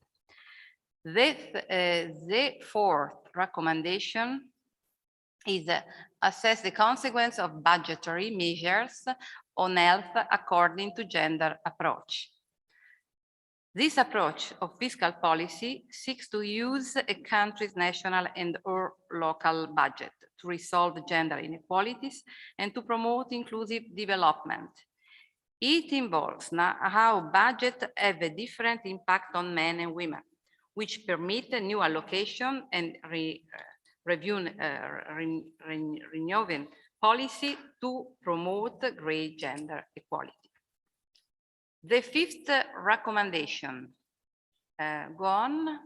The fourth recommendation is assess the consequence of budgetary measures on health according to gender approach. This approach of fiscal policy seeks to use a country's national and or local budget to resolve gender inequalities and to promote inclusive development. It involves how budgets have a different impact on men and women, which permit a new allocation and renewing policy to promote great gender equality. The fifth recommendation, go on.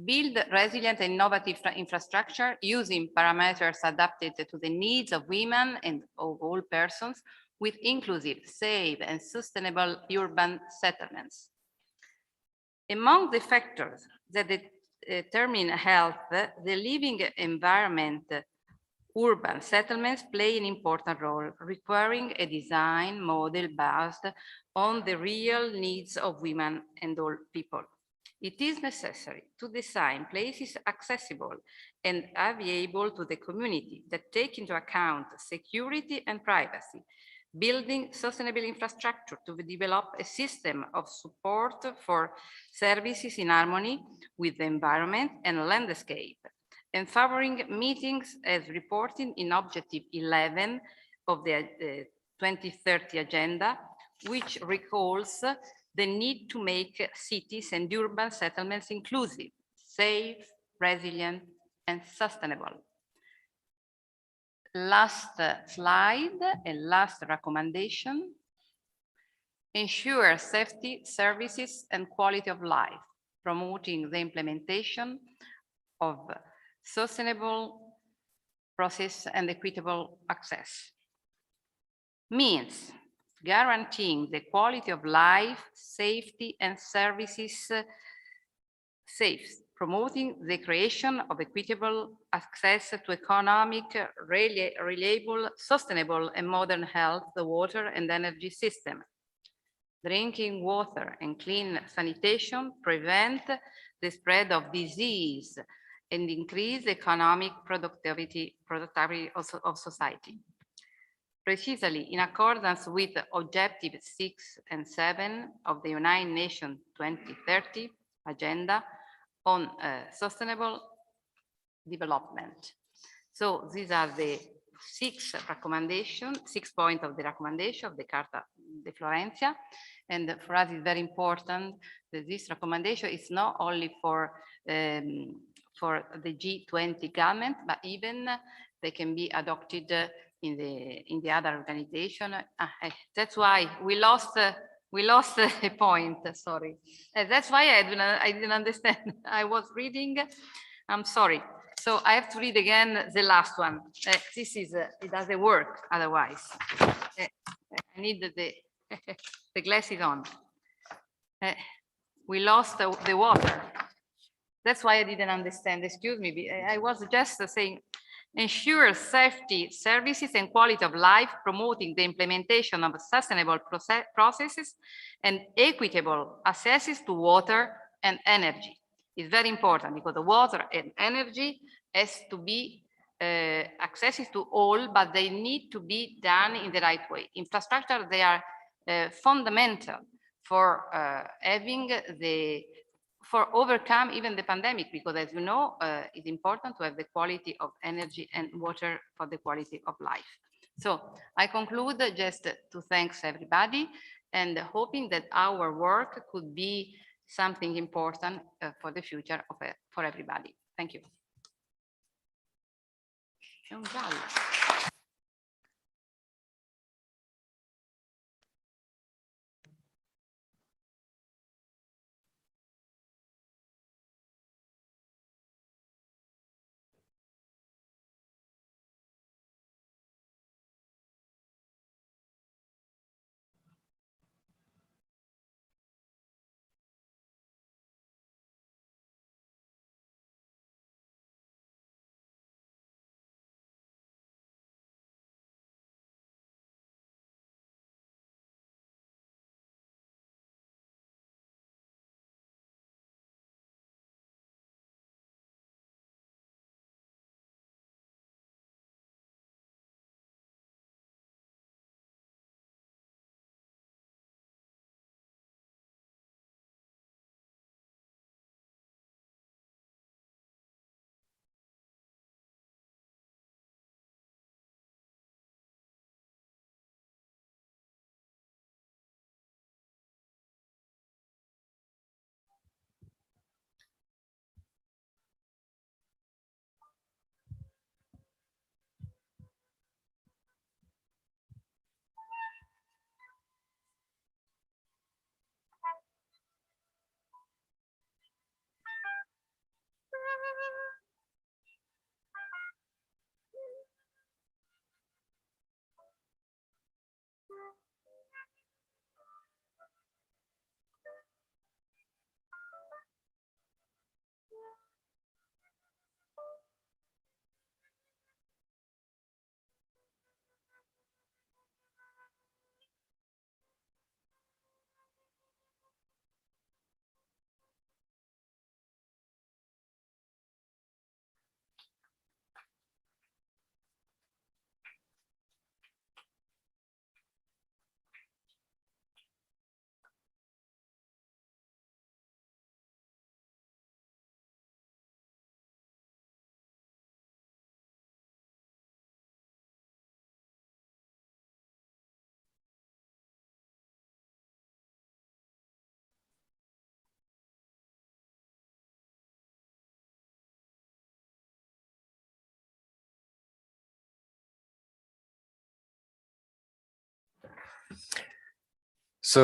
Build resilient and innovative infrastructure using parameters adapted to the needs of women and of all persons with inclusive, safe, and sustainable urban settlements. Among the factors that determine health, the living environment, urban settlements play an important role, requiring a design model based on the real needs of women and all people. It is necessary to design places accessible and available to the community that take into account security and privacy, building sustainable infrastructure to develop a system of support for services in harmony with the environment and landscape, and favoring meetings as reported in Objective 11 of the 2030 Agenda, which recalls the need to make cities and urban settlements inclusive, safe, resilient, and sustainable. Last slide and last recommendation. Ensure safety, services, and quality of life, promoting the implementation of sustainable process and equitable access. Means guaranteeing the quality of life, safety, and services promoting the creation of equitable access to economic, reliable, sustainable, and modern health, the water and energy system. Drinking water and clean sanitation prevent the spread of disease and increase economic productivity of society. Precisely in accordance with Objectives 6 and 7 of the United Nations 2030 Agenda on Sustainable Development. So these are the 6 points of the recommendation of the Charta di Florentia. And for us, it's very important that this recommendation is not only for the G20 government, but even they can be adopted in the other organization. That's why we lost a point. Sorry. That's why I didn't understand. I was reading. I'm sorry. So I have to read again the last one. This is it doesn't work otherwise. I need the glasses on. We lost the water. That's why I didn't understand. Excuse me. I was just saying, ensure safety, services, and quality of life, promoting the implementation of sustainable processes and equitable access to water and energy. It's very important because the water and energy has to be accessible to all, but they need to be done in the right way. Infrastructure, they are fundamental for for overcome even the pandemic, because as you know, it's important to have the quality of energy and water for the quality of life. So I conclude just to thank everybody and hoping that our work could be something important for the future for everybody. Thank you.